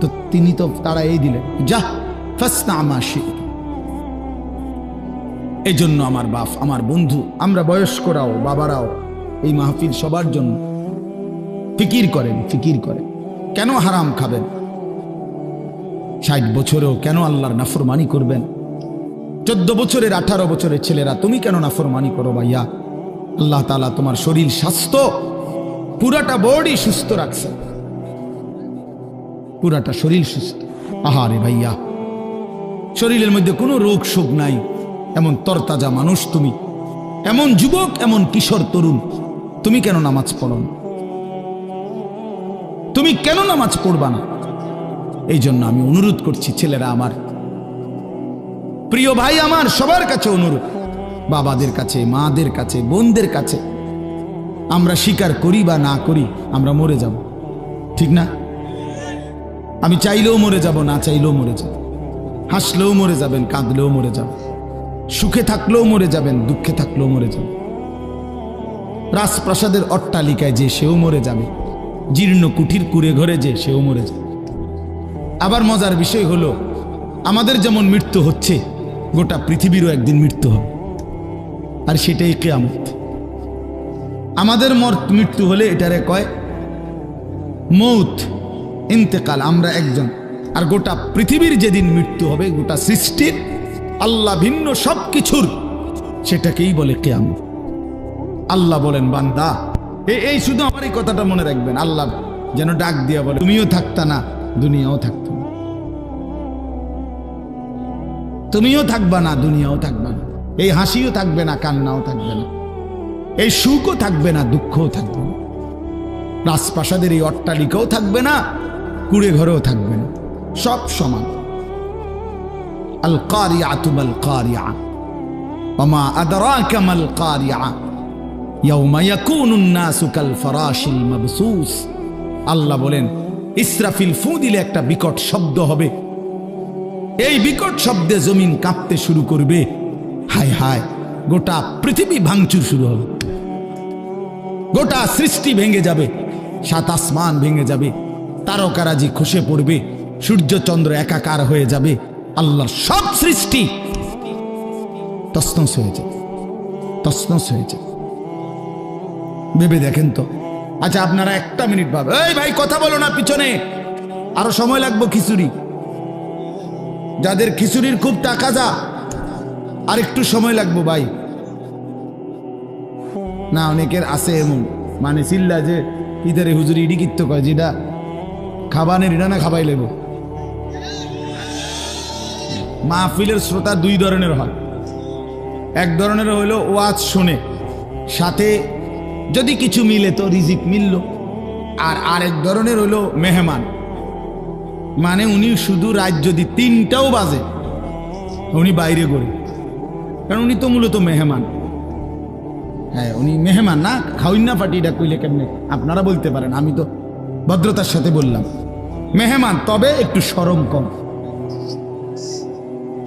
তো তিনি তো তারা এই দিলেন, যা ফাসনা মা শি'তা। এই জন্য আমার বাপ, আমার বন্ধু, আমরা বয়স্করাও, বাবারাও, এই মাহফিল সবার জন্য। ফিকির করেন, ফিকির করেন, কেন হারাম খাবেন? 60 বছরেও কেন আল্লাহর নাফরমানি করবেন? 14 বছরের 18 বছরের ছেলেরা তুমি কেন নাফরমানি করো ভাইয়া? আল্লাহ তাআলা তোমার শরীর স্বাস্থ্য পুরাটা বডি সুস্থ রাখছে, পুরাটা শরীর সুস্থ। আহারে ভাইয়া, শরীরের মধ্যে কোনো রোগ শোক নাই, এমন তরতাজা মানুষ তুমি, এমন যুবক, এমন কিশোর তরুণ, তুমি কেন নামাজ পড়ো না? তুমি কেন নামাজ পড়বা না? এই জন্য আমি অনুরোধ করছি ছেলেরা আমার, প্রিয় ভাই আমার, সবার কাছে অনুরোধ, বাবাদের কাছে, মাদের কাছে, বোনদের কাছে, আমরা স্বীকার করি বা না করি আমরা মরে যাব, ঠিক না? আমি চাইলেও মরে যাব, না চাইলেও মরে যাব। হাসলেও মরে যাবেন, কাঁদলেও মরে যাব, সুখে থাকলেও মরে যাবেন, দুঃখে থাকলেও মরে যাবেন। রাজপ্রাসাদের অট্টালিকায় যে সেও মরে যাবে, জীর্ণ কুঠির কুড়ে ঘরে যে সেও মরে যাবে। আবার মজার বিষয় হলো, আমাদের যেমন মৃত্যু হচ্ছে, গোটা পৃথিবীরও একদিন মৃত্যু হবে, আর সেটাই কিয়ামত। আমাদের মৃত্যু হলে এটারে কয় মৌত, ইন্তেকাল, আমরা একজন। আর গোটা পৃথিবীর যেদিন মৃত্যু হবে, গোটা সৃষ্টির, আল্লাহ ভিন্ন সব কিছুর, সেটাকেই বলে কিয়ামত। আল্লাহ বলেন, বান্দা, এই শুধু আমার এই কথাটা মনে রাখবেন, আল্লাহ যেন ডাক দিয়া বলে, তুমিও থাকতা না, দুনিয়াও থাকতো না, তুমিও থাকবা না, দুনিয়াও থাকবা না, এই হাসিও থাকবে না, কান্নাও থাকবে না, এই সুখও থাকবে না, দুঃখও থাকবে না, রাজপ্রাসাদের এই অট্টালিকাও থাকবে না, কুড়ে ঘরেও থাকবে না, সব সমান। আল কারিআতু মাল কারিআ ওয়া মা আদরাকা মাল কারিআ ইয়াউমা ইয়াকুনুন নাসু কাল ফারাশিল মাবসুস। আল্লাহ বলেন, ইসরাফিল ফু দিলে একটা বিকট শব্দ হবে, এই বিকট শব্দে জমিন কাঁপতে শুরু করবে, হায় হায়, গোটা পৃথিবী ভাঙচুর শুরু হবে, গোটা সৃষ্টি ভেঙে যাবে, 7 আসমান ভেঙে যাবে, তারকারাজি খসে পড়বে, সূর্য চন্দ্র একাকার হয়ে যাবে, আল্লাহর সব সৃষ্টি তছনছ হয়ে যাবে, তছনছ হয়ে যাবে। ভেবে দেখেন তো। আচ্ছা, আপনারা একটা মিনিট ভাবে, এই ভাই কথা বলো না, পিছনে আরো সময় লাগবে খিচুড়ি, যাদের খিচুড়ির খুব টাকা যা, আর একটু সময় লাগবে ভাই। না, অনেকের আছে এমন, মানে চিল্লা যে ইধারে হুজুরি ইডি কিত্ত কয়, যেটা খাবানের ইডা না খাবাই লেব। মাহফিলের শ্রোতা 2 ধরনের হয়, এক ধরনের হইলো ওয়াজ শুনে, সাথে যদি কিছু মিলে তো রিজিক মিলল, আর আরেক ধরনের হইলো মেহমান, মানে উনি শুধু রাত যদি 3টাও বাজে উনি বাইরে করে, কারণ উনি তো মূলত মেহমান। হ্যাঁ, উনি মেহমান না, খাওয়িন না পার্টিটা কইলে কেমনে আপনারা বলতে পারেন, আমি তো ভদ্রতার সাথে বললাম মেহমান, তবে একটু শরম কম,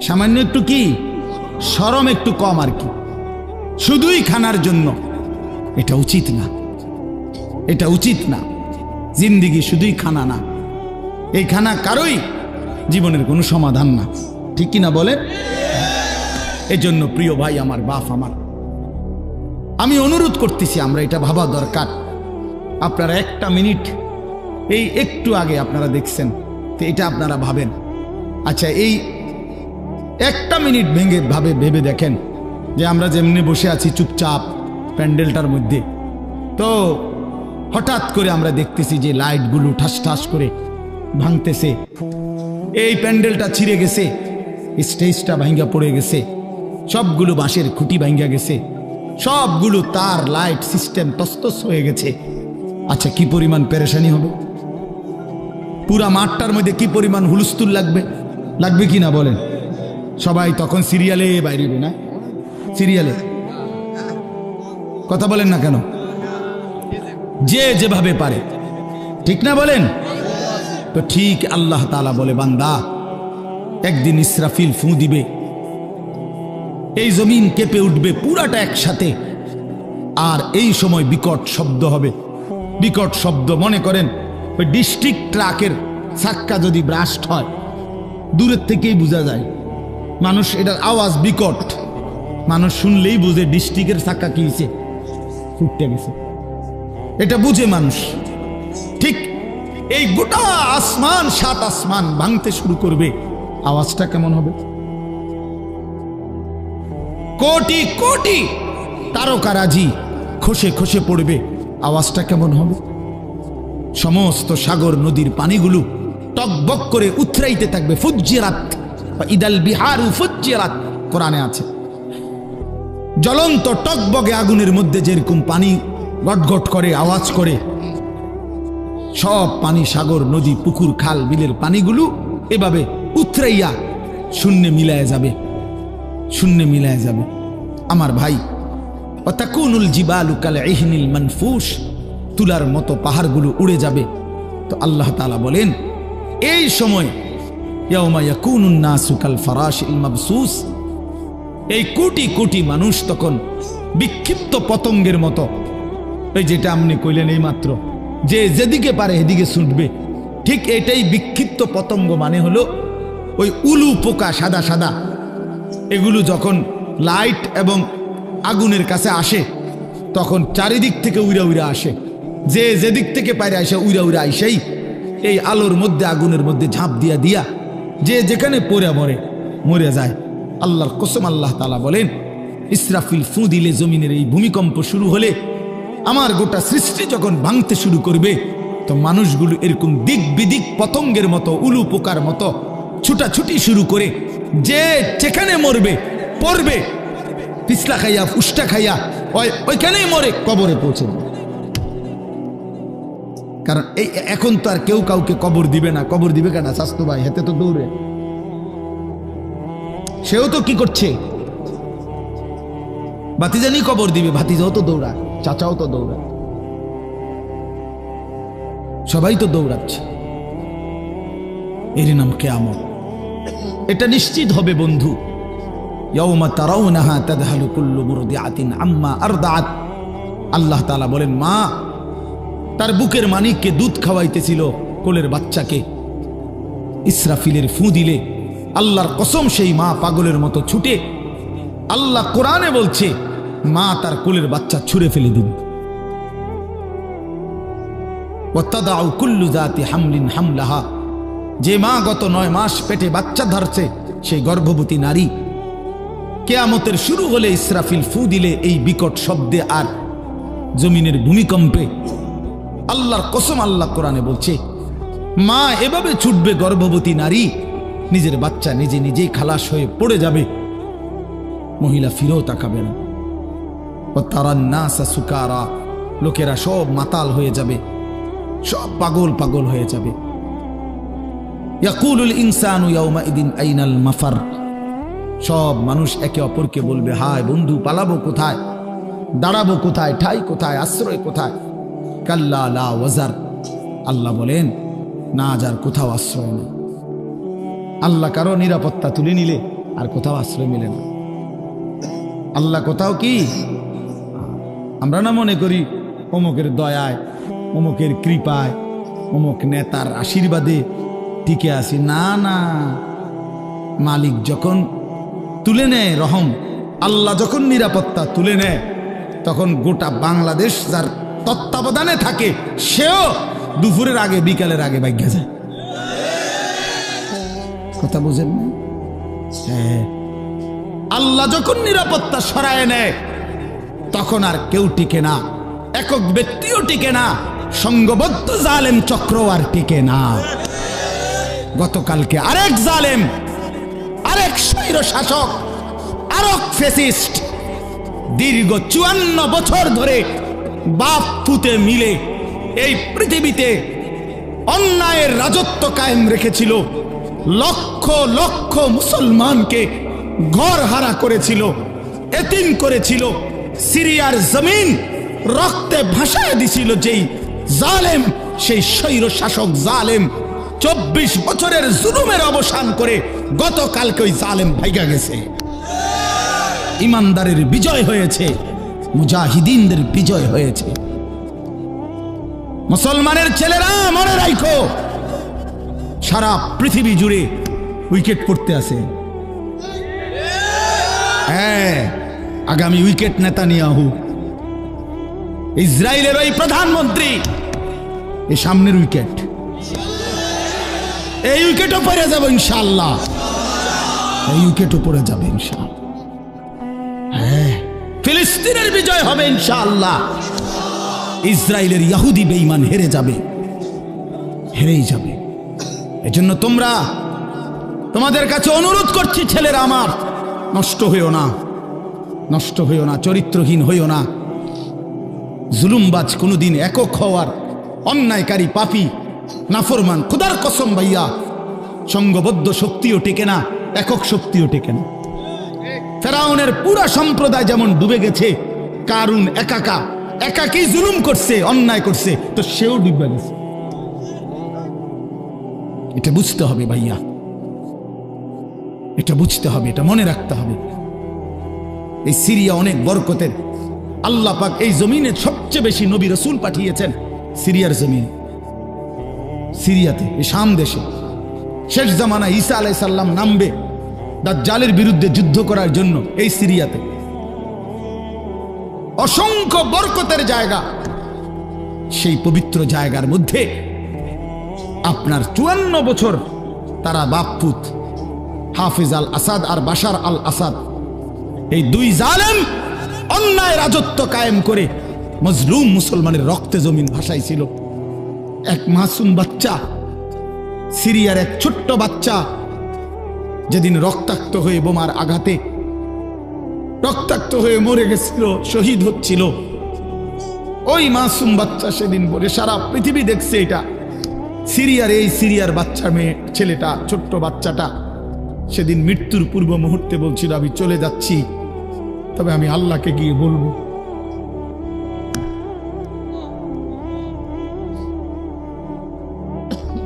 সামান্য একটু কি শরম একটু কম আর কি, শুধুই খানার জন্য। এটা উচিত না, এটা উচিত না। জিন্দিগি শুধুই খানা না, এই খানা কারোই জীবনের কোনো সমাধান না, ঠিক কিনা বলে? এজন্য প্রিয় ভাই আমার, বাপ আমার, আমি অনুরোধ করতেছি, আমরা এটা ভাবা দরকার। আপনারা একটা মিনিট, এই একটু আগে আপনারা দেখছেন, তো এটা আপনারা ভাবেন। আচ্ছা, এই একটা মিনিট ভেবে দেখেন যে আমরা যেমনি বসে আছি চুপচাপ প্যান্ডেলটার মধ্যে, তো হঠাৎ করে আমরা দেখতেছি যে লাইটগুলো ঠাস ঠাস করে ভাঙতেছে, এই প্যান্ডেলটা ছিঁড়ে গেছে, স্টেজটা ভাঙ্গা পড়ে গেছে, সবগুলো বাঁশের খুঁটি ভাঙ্গা গেছে, সবগুলো তার লাইট সিস্টেম তস্তস হয়ে গেছে। আচ্ছা, কি পরিমাণ পেরেশানি হবে? পুরা মাঠটার মধ্যে কি পরিমাণ হুলস্থুল লাগবে, লাগবে কি না বলেন? সবাই তখন সিরিয়ালে বাইরে, না সিরিয়ালে, কথা বলেন না কেন? যে যেভাবে পারে, ঠিক না বলেন? তো ঠিক আল্লাহ তাআলা বলে, বান্দা, একদিন ইসরাফিল ফু দিবে, এই জমিন কেঁপে উঠবে পুরাটা একসাথে, আর এই সময় বিকট শব্দ হবে। বিকট শব্দ, মনে করেন ওই ডিস্ট্রিক্ট ট্রাকের চাক্কা যদি ব্রাস্ট হয়, দূরের থেকেই বোঝা যায়, মানুষ এটার আওয়াজ বিকট, মানুষ শুনলেই বুঝে ডিস্ট্রিক্টের চাক্কা কি হয়েছে, ফুটে গেছে। এটা বুঝে মানুষ। ঠিক এই গোটা আসমান, 7 আসমান ভাঙতে শুরু করবে, আওয়াজটা কেমন হবে? কোটি কোটি তারকারাজি খসে খসে পড়বে, আওয়াজটা কেমন হবে? সমস্ত সাগর নদীর পানিগুলো টকবক করে উথরাইতে থাকবে। ফুজ্জিরাত ইদাল বিহারু ফুজ্জিরাত কোরআনে আছে। জ্বলন্ত টকবগে আগুনের মধ্যে যেরকম পানি গটগট করে আওয়াজ করে, সব পানি, সাগর নদী পুকুর খাল বিলের পানিগুলো এভাবে উথরাইয়া শূন্যে মিলায় যাবে, শূন্যে মিলায় যাবে। আমার ভাই, ওয়াতাকুনুল জিবালু কাল ইহনিল মানফুস, তুলার মতো পাহাড়গুলো উড়ে যাবে। তো আল্লাহ তাআলা বলেন এই সময় ইয়াউমা ইয়াকুনুন নাসু কাল ফারাশিল মাবসুস, এই কোটি কোটি মানুষ তখন বিক্ষিপ্ত পতঙ্গের মতো, এই যেটা আপনি কইলেন এই মাত্র, যে যেদিকে পারে এদিকে ছুটবে, ঠিক এটাই বিক্ষিপ্ত পতঙ্গ। মানে হলো ওই উলু পোকা সাদা সাদা, এগুলো যখন লাইট এবং আগুনের কাছে আসে তখন চারিদিক থেকে উইরা উইরা আসে, যে যেদিক থেকে পারে আসে উইরা উইরা আইসাই এই আলোর মধ্যে আগুনের মধ্যে ঝাঁপ দিয়া দিয়া যে যেখানে পড়ে মরে যায়। আল্লাহর কসম, আল্লাহ তাআলা বলেন ইসরাফিল ফু দিলে জমিনের এই ভূমিকম্প শুরু হলে, আমার গোটা সৃষ্টি যখন ভাঙতে শুরু করবে, তো মানুষগুলো এরকম দিক বিদিক পতঙ্গের মতো, উলু পোকার মতো ছুটাছুটি শুরু করে, যে যেখানে মরবে পড়বে, পিছলা খাইয়া ফুসটা খাইয়া ওইখানেই মরে কবরে পৌঁছে যাবে। কারণ এই এখন তো আর কেউ কাউকে কবর দিবে না। কবর দিবে কেন? স্বাস্থ্য ভাই হাতে তো দৌড়ে, সেও তো কি করছে, ভাতিজানি কবর দিবে, ভাতিজাও তো দৌড়ায়, চাচাও তো দৌড়ায়, সবাই তো দৌড়াচ্ছে। এর নাম কিয়ামত। এটা নিশ্চিত হবে বন্ধু। ইয়াউমা তারাউনাহা তাদহালু কুল্লু মুরদিআতিন আম্মা আরদাআত। আল্লাহ তাআলা বলেন, মা তার বুকের মানিককে দুধ খাওয়াইতেছিল, কোলের বাচ্চাকে, ইসরাফিলের ফু দিলে আল্লাহর কসম সেই মা পাগলের মতো ছুটে, আল্লাহ কোরআনে বলছে মা তার কোলের বাচ্চা ছুঁড়ে ফেলে দিবে। ওয়াতাদাউ কুল্লু যাতি হামলিন হামলাহা, যে মা গত 9 মাস পেটে বাচ্চা ধরছে, সেই গর্ভবতী নারী কিয়ামতের শুরু হলে ইসরাফিল ফু দিলে এই বিকট শব্দে আর জমিনের ভূমিকম্পে, আল্লাহর কসম আল্লাহ কোরআনে বলছে মা এভাবে ছুটবে, গর্ভবতী নারী নিজের বাচ্চা নিজে নিজেই খালাস হয়ে পড়ে যাবে, মহিলা ফিরেও তাকাবে না। তারান নাসা সুকারা, লোকেরা সব মাতাল হয়ে যাবে, সব পাগল পাগল হয়ে যাবে। ইয়াকুলুল ইনসানু ইয়াউমাইদিন আইনাল মাফার, সব মানুষ একে অপরকে বলবে, হায় বন্ধু, পালাবো কোথায়, দাঁড়াবো কোথায়, ঠাই কোথায়, আশ্রয় কোথায়? কাল্লা লা ওয়াজার, আল্লাহ বলেন না, যার কোথাও আশ্রয় নেই। আল্লাহ কারো নিরাপত্তা তুলে নিলে আর কোথাও আশ্রয় মিলে না। আল্লাহ কোথাও কি, আমরা না মনে করি অমুকের দয়ায়, অমুকের কৃপায়, অমুক নেতার আশীর্বাদে টিকে আছি। না না, মালিক যখন তুলে নেয় রহম, আল্লাহ যখন নিরাপত্তা তুলে নেয়, তখন গোটা বাংলাদেশ যার তত্ত্বাবধানে থাকে, সেও দুপুরের আগে বিকালের আগে ভাগ্যা যায়। কথা বুঝেন না? হ্যাঁ, আল্লাহ যখন নিরাপত্তা সরায় নেয়, তখন আর কেউ টিকে না, একক ব্যক্তিও টিকে না, সংঘবদ্ধ জালেম চক্র আর টিকে না। গতকালকে আরেক জালেম, আরেক স্বৈর শাসক, আরেক ফ্যাসিস্ট দীর্ঘ 54 বছর ধরে বাপ পুতে মিলে এই পৃথিবীতে অন্যায়ের রাজত্ব কায়েম রেখেছিল, লক্ষ লক্ষ মুসলমানকে ঘর হারা করেছিল, এতিম করেছিল, সিরিয়ার জমিন রক্তে ভাসায় দিছিল। যেই জালেম, সেই স্বৈর শাসক জালেম 24 বছরের জুলুমের অবসান করে গতকালকে ওই জালেম ভাইগা গেছে। ইমানদারের বিজয় হয়েছে, মুজাহিদিনদের বিজয় হয়েছে। মুসলমানের ছেলেরা মনে রাখো, সারা পৃথিবী জুড়ে উইকেট পড়তে আছে। হ্যাঁ, আগামী উইকেট নেতানিয়াহু, ইসরায়েলের ওই প্রধানমন্ত্রী, এই সামনের উইকেট, এই উইকেটও পড়ে যাবে ইনশাআল্লাহ, এই উইকেটও পড়ে যাবে ইনশাআল্লাহ। হ্যাঁ, ফিলিস্তিনের বিজয় হবে ইনশাআল্লাহ। ইসরায়েলের ইহুদি বেঈমান হেরে যাবে, হেরেই যাবে। এজন্য তোমাদের কাছে অনুরোধ করছি, ছেলেরা আমার, নষ্ট হইও না, নষ্ট হইও না, চরিত্রহীন হইও না। জুলুমবাজ কোনোদিন একক হওয়ার, অন্যায়কারী, পাপী, নাফরমান, খোদার কসম ভাইয়া, সংঘবদ্ধ শক্তিও টেকে না, একক শক্তিও টেকে না। ফেরাউনের পুরা সম্প্রদায় যেমন ডুবে গেছে, কারুন একাকী জুলুম করছে, অন্যায় করছে, তো সেও ডুবে গেছে। এটা বুঝতে হবে ভাইয়া, এটা বুঝতে হবে, এটা মনে রাখতে হবে। এই সিরিয়া অনেক বরকতের, আল্লাহ পাক এই জমিনে সবচেয়ে বেশি নবী রাসূল পাঠিয়েছেন সিরিয়ার জমিনে, সিরিয়াতে, এই শাম দেশে। শেষ জামানা ঈসা আলাইহিস সালাম নামবে দাজ্জালের বিরুদ্ধে যুদ্ধ করার জন্য এই সিরিয়াতে। অসংখ্য বরকতের জায়গা, সেই পবিত্র জায়গার মধ্যে আপনার 54 বছর তারা বাপপুত হাফিজ আল আসাদ আর বাশার আল আসাদ, এই দুই জালেম অন্যায় রাজত্ব কায়েম করে মজলুম মুসলমানের রক্তে জমিন ভাসাইছিল। এক মাসুম বাচ্চা, সিরিয়ার এক ছোট্ট বাচ্চা, যেদিন রক্তাক্ত হয়ে বোমার আঘাতে রক্তাক্ত হয়ে মরে গেছিল, শহীদ হচ্ছিল, ওই মাসুম বাচ্চা সেদিন বলে সারা পৃথিবী দেখছে, এটা সিরিয়ার বাচ্চা মেয়ে ছেলেটা, ছোট্ট বাচ্চাটা সেদিন মৃত্যুর পূর্ব মুহূর্তে বলছিল, আমি চলে যাচ্ছি, তবে আমি আল্লাহকে গিয়ে বলবো।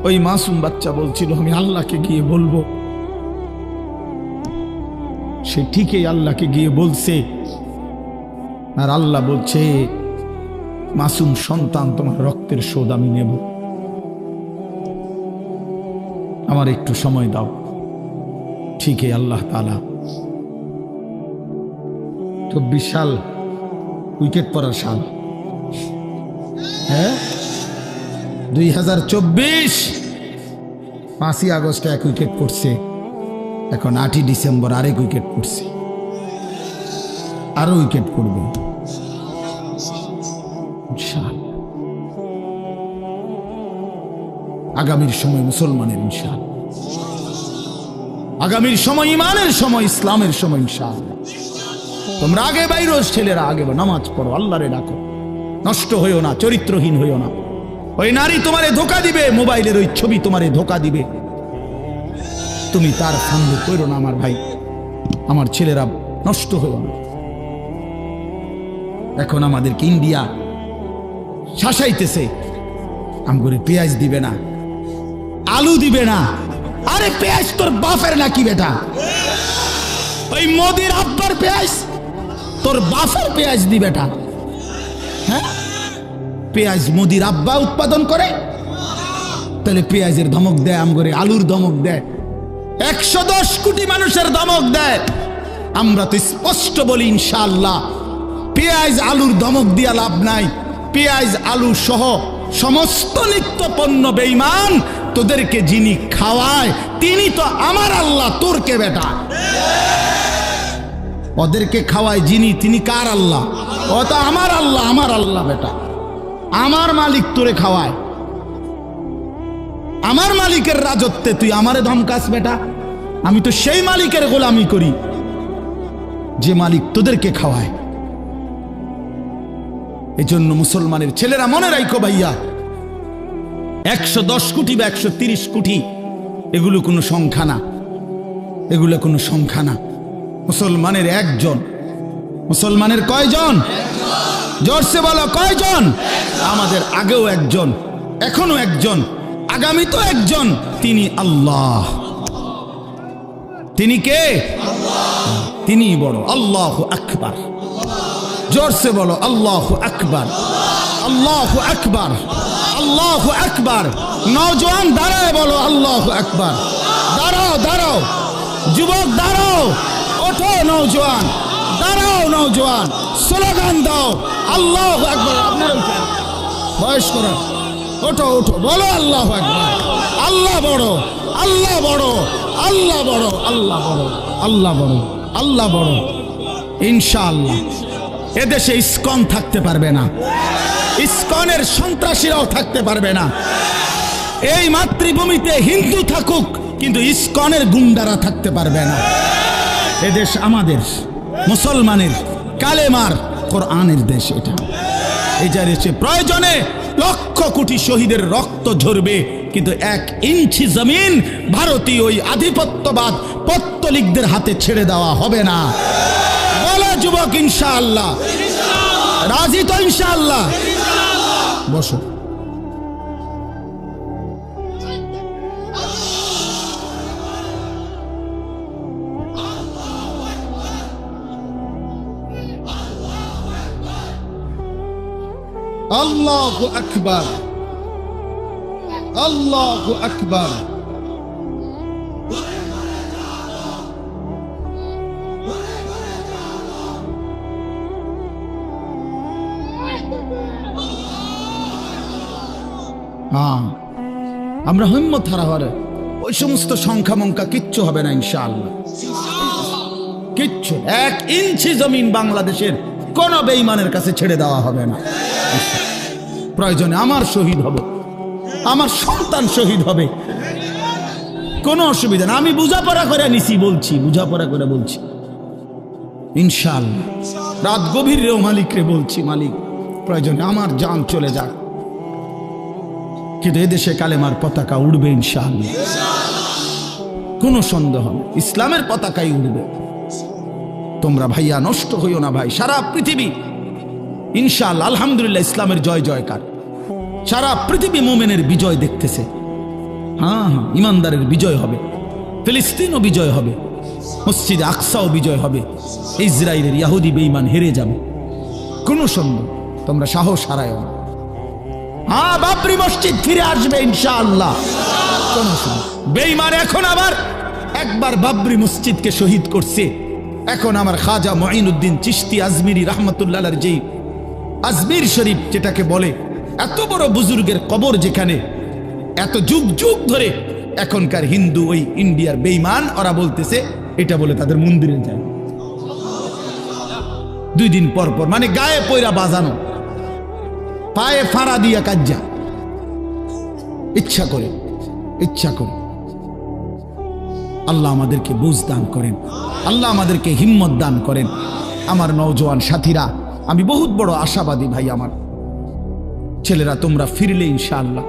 ওই মাসুম বাচ্চা বলছিল, আমি আল্লাহকে গিয়ে বলবো। সে ঠিকই আল্লাহকে গিয়ে বলছে, আর আল্লাহ বলছে, মাসুম সন্তান, তোমার রক্তের শোধ আমি নেব, আমার একটু সময় দাও। ঠিকই আল্লাহ তাআলা 24 সাল উইকেট পড়ার সাল, হ্যাঁ 2024 5ই আগস্টে এক উইকেট পড়ছে, এখন 8ই ডিসেম্বর আরেক উইকেট পড়ছে, আরো উইকেট পড়বে ইনশাআল্লাহ। আগামীর সময় মুসলমানের ইনশাআল্লাহ, আগামীর সময় ইমানের সময়, ইসলামের সময় ইনশাআল্লাহ। তোমরা আগে বাইরো, ছেলেরা আগে নামাজ পড়ো, আল্লাহরে ডাকো, নষ্ট হইও না, চরিত্রহীন হইও না। ওই নারী তোমারে ধোকা দিবে, মোবাইলের ওই ছবি তোমারে ধোকা দিবে, তুমি তার সঙ্গে করো না আমার ভাই, আমার ছেলেরা, নষ্ট হইও না। এখন আমাদেরকে ইন্ডিয়া শাসাইতেছে, আমগরে পেঁয়াজ দিবে না, আলু দিবে না। আরে পেঁয়াজ তোর বাপের নাকি বেটা? ওই মোদির আব্বার পেঁয়াজ তোর বাপের পেঁয়াজ দি বেটা? হ্যাঁ, পেঁয়াজ মোদির আব্বা উৎপাদন করে, তাহলে পেঁয়াজের ধমক দেয়, আমগরে আলুর ধমক দেয়, 110 কোটি মানুষের ধমক দেয়। আমরা তো স্পষ্ট বলি ইনশাআল্লাহ, পেঁয়াজ আলুর ধমক দিয়া লাভ নাই। পেঁয়াজ আলু সহ সমস্ত নিত্য পণ্য বেঈমান, তোদেরকে যিনি খাওয়ায় তিনি তো আমার আল্লাহ, তোর কে বেটা? ওদেরকে খাওয়ায় যিনি, তিনি কার আল্লাহ? ও তো আমার আল্লাহ, আমার আল্লাহ বেটা, আমার মালিক তোরে খাওয়ায়। আমার মালিকের রাজত্বে তুই আমারে ধমকাস বেটা? আমি তো সেই মালিকের গোলামি করি যে মালিক তোদেরকে খাওয়ায়। এজন্য মুসলমানের ছেলেরা মনে রাখো ভাইয়া, 110 কোটি বা 130 কোটি এগুলো কোনো সংখ্যা না, এগুলো কোনো সংখ্যা না। মুসলমানের একজন। মুসলমানের কয়জন? জোরসে বলো, কয়জন? আমাদের আগেও একজন, এখনো একজন, আগামী তো একজন, তিনি আল্লাহ। তিনি কে? তিনি বড়। আল্লাহু আকবার। জোরসে বলো, আল্লাহু আকবার, আল্লাহু আকবার, আল্লাহু আকবার। নওজোয়ান দাঁড়ায় বলো আল্লাহু আকবার। দাঁড়াও, দাঁড়াও যুবক, দাঁড়াও, ওঠো নওজোয়ান, দাঁড়াও নওজোয়ান, স্লোগান দাও আল্লাহু আকবার। আপনারা উঠেন, বয়স করা, ওঠো ওঠো, বলো আল্লাহু আকবার। আল্লাহ বড়, আল্লাহ বড়, আল্লাহ বড়, আল্লাহ বড়, আল্লাহ বড়, আল্লাহ বড়। ইনশাআল্লাহ এদেশে ইসকন থাকতে পারবে না, ইসকনের সন্ত্রাসীরাও থাকতে পারবে না। এই মাতৃভূমিতে হিন্দু থাকুক, কিন্তু ইসকনের গুন্ডারা থাকতে পারবে না। এদেশ আমাদের, মুসলমানের, কালেমার, কোরআনের দেশ। এটা এই দেশে প্রয়োজনে লক্ষ কোটি শহীদের রক্ত ঝরবে, কিন্তু 1 ইঞ্চি জমিন ভারতীয় ওই আধিপত্যবাদ পত্তলিকদের হাতে ছেড়ে দেওয়া হবে না। বলো যুবক ইনশাআল্লাহ, রাজি তো ইনশাআল্লাহ? বসো। আল্লাহু আকবার, আল্লাহু আকবার। আমরা হিম্মত হারা হরে ওই সমস্ত সংখ্যা মঙ্কা কিচ্ছু হবে না ইনশাআল্লাহ, কিচ্ছু। 1 ইঞ্চি জমিন বাংলাদেশের কোন বেঈমানের কাছে ছেড়ে দেওয়া হবে না। প্রয়োজনে আমার শহীদ হবে, আমার সন্তান শহীদ হবে, কোনো অসুবিধা না। আমি বুঝাপড়া করে নিছি, বলছি বুঝাপড়া করে বলছি ইনশাআল্লাহ। রাত গভীরেও মালিকরে বলছি, মালিক প্রয়োজনে আমার জান চলে যাক, কিন্তু এদেশে কালেমার পতাকা উড়বে ইনশাআল্লাহ, কোনো সন্দেহ নেই। ইসলামের পতাকাই উড়বে। তোমরা ভাইয়া নষ্ট হইও না ভাই। সারা পৃথিবী ইনশাআল্লাহ আলহামদুলিল্লাহ ইসলামের জয় জয়কার। সারা পৃথিবী মুমিনের বিজয় দেখতেছে। হ্যাঁ হ্যাঁ, ইমানদারের বিজয় হবে, ফিলিস্তিনও বিজয় হবে, মসজিদে আকসাও বিজয় হবে, ইসরায়েলের ইহুদি বেঈমান হেরে যাবে, কোনো সন্দেহ। তোমরা সাহস হারায়ও না। হ্যাঁ, বাবরি মসজিদ ফিরে আসবে ইনশাআল্লাহ, কোনো সন্দেহ। বেঈমান এখন আবার একবার বাবরি মসজিদকে শহীদ করছে। এখন আমার খাজা মুঈনুদ্দিন চিশতি আজমিরি রাহমাতুল্লাহ আলাইহি যেই আজমির শরীফ যেটাকে বলে, এত বড় বুজুর্গের কবর, যেখানে এত যুগ যুগ ধরে এখনকার হিন্দু ওই ইন্ডিয়ার বেঈমান ওরা বলতেছে এটা বলে তাদের মন্দিরে যায় 2 দিন পর পর, মানে গায়ে পয়রা বাজানো, পায়ে ফাড়া দিয়া কাজ্জা, ইচ্ছা করে ইচ্ছা করে। আল্লাহ আমাদেরকে বুঝ দান করেন, আল্লাহ আমাদেরকে হিম্মত দান করেন। আমার নওজোয়ান সাথীরা, আমি বহুত বড় আশাবাদী ভাই। আমার ছেলেরা, তোমরা ফিরলে ইনশাআল্লাহ,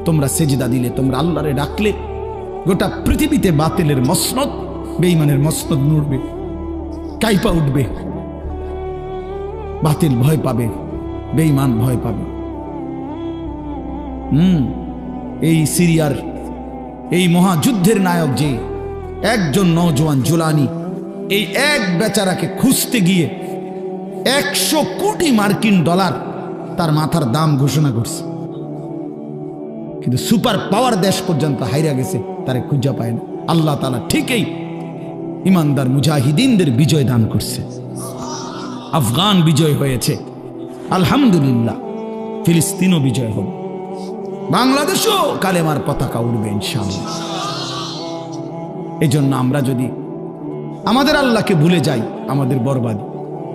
তোমরা সেজদা দিলে, তোমরা আল্লাহরে ডাকলে, গোটা পৃথিবীতে বাতিলের মসনদ, বেঈমানের মসনদ নড়বে, কাইপা উঠবে। বাতিল ভয় পাবে, বেঈমান ভয় পাবে। এই সিরিয়ার এই মহাযুদ্ধের নায়ক যে একজন নওজোয়ান জুলানি, এই এক বেচারাকে খুঁজতে গিয়ে 100 কোটি মার্কিন ডলার তার মাথার দাম ঘোষণা করছে, কিন্তু সুপার পাওয়ার দেশ পর্যন্ত হাইরা গেছে, তারে খুঁজা পায় না। আল্লাহ তাআলা ঠিকই ইমানদার মুজাহিদিনদের বিজয় দান করছে। আফগান বিজয় হয়েছে আলহামদুলিল্লাহ, ফিলিস্তিনও বিজয় হবে, বাংলাদেশও কালেমার পতাকা উড়বে ইনশাআল্লাহ। এজন্য আমরা যদি আমাদের আল্লাহকে ভুলে যাই, আমাদের বরবাদি।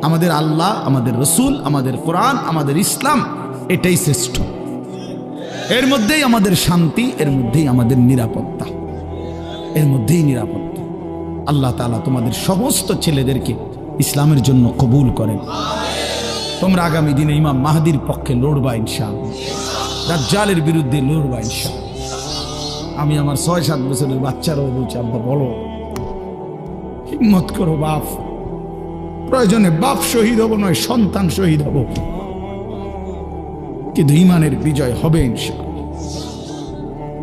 আমাদের আল্লাহ, আমাদের রসুল, আমাদের কোরআন, আমাদের ইসলাম, এটাই শ্রেষ্ঠ। এর মধ্যেই আমাদের শান্তি, এর মধ্যেই আমাদের নিরাপত্তা, এর মধ্যেই নিরাপত্তা। আল্লাহ তাআলা তোমাদের সমস্ত ছেলেদেরকে ইসলামের জন্য কবুল করেন। তোমরা আগামী দিনে ইমাম মাহদির পক্ষে লড়বা ইনশাআল্লাহ, দাজ্জালের বিরুদ্ধে লড়বা ইনশাআল্লাহ। আমি আমার 6-7 বছরের বাচ্চারাও বলছি, আব্বা বলো, হিম্মত করো বাপ, প্রয়োজনে বাপ শহীদ হব নয়, সন্তান শহীদ হব, কিন্তু ইমানের বিজয় হবে ইনশাআল্লাহ।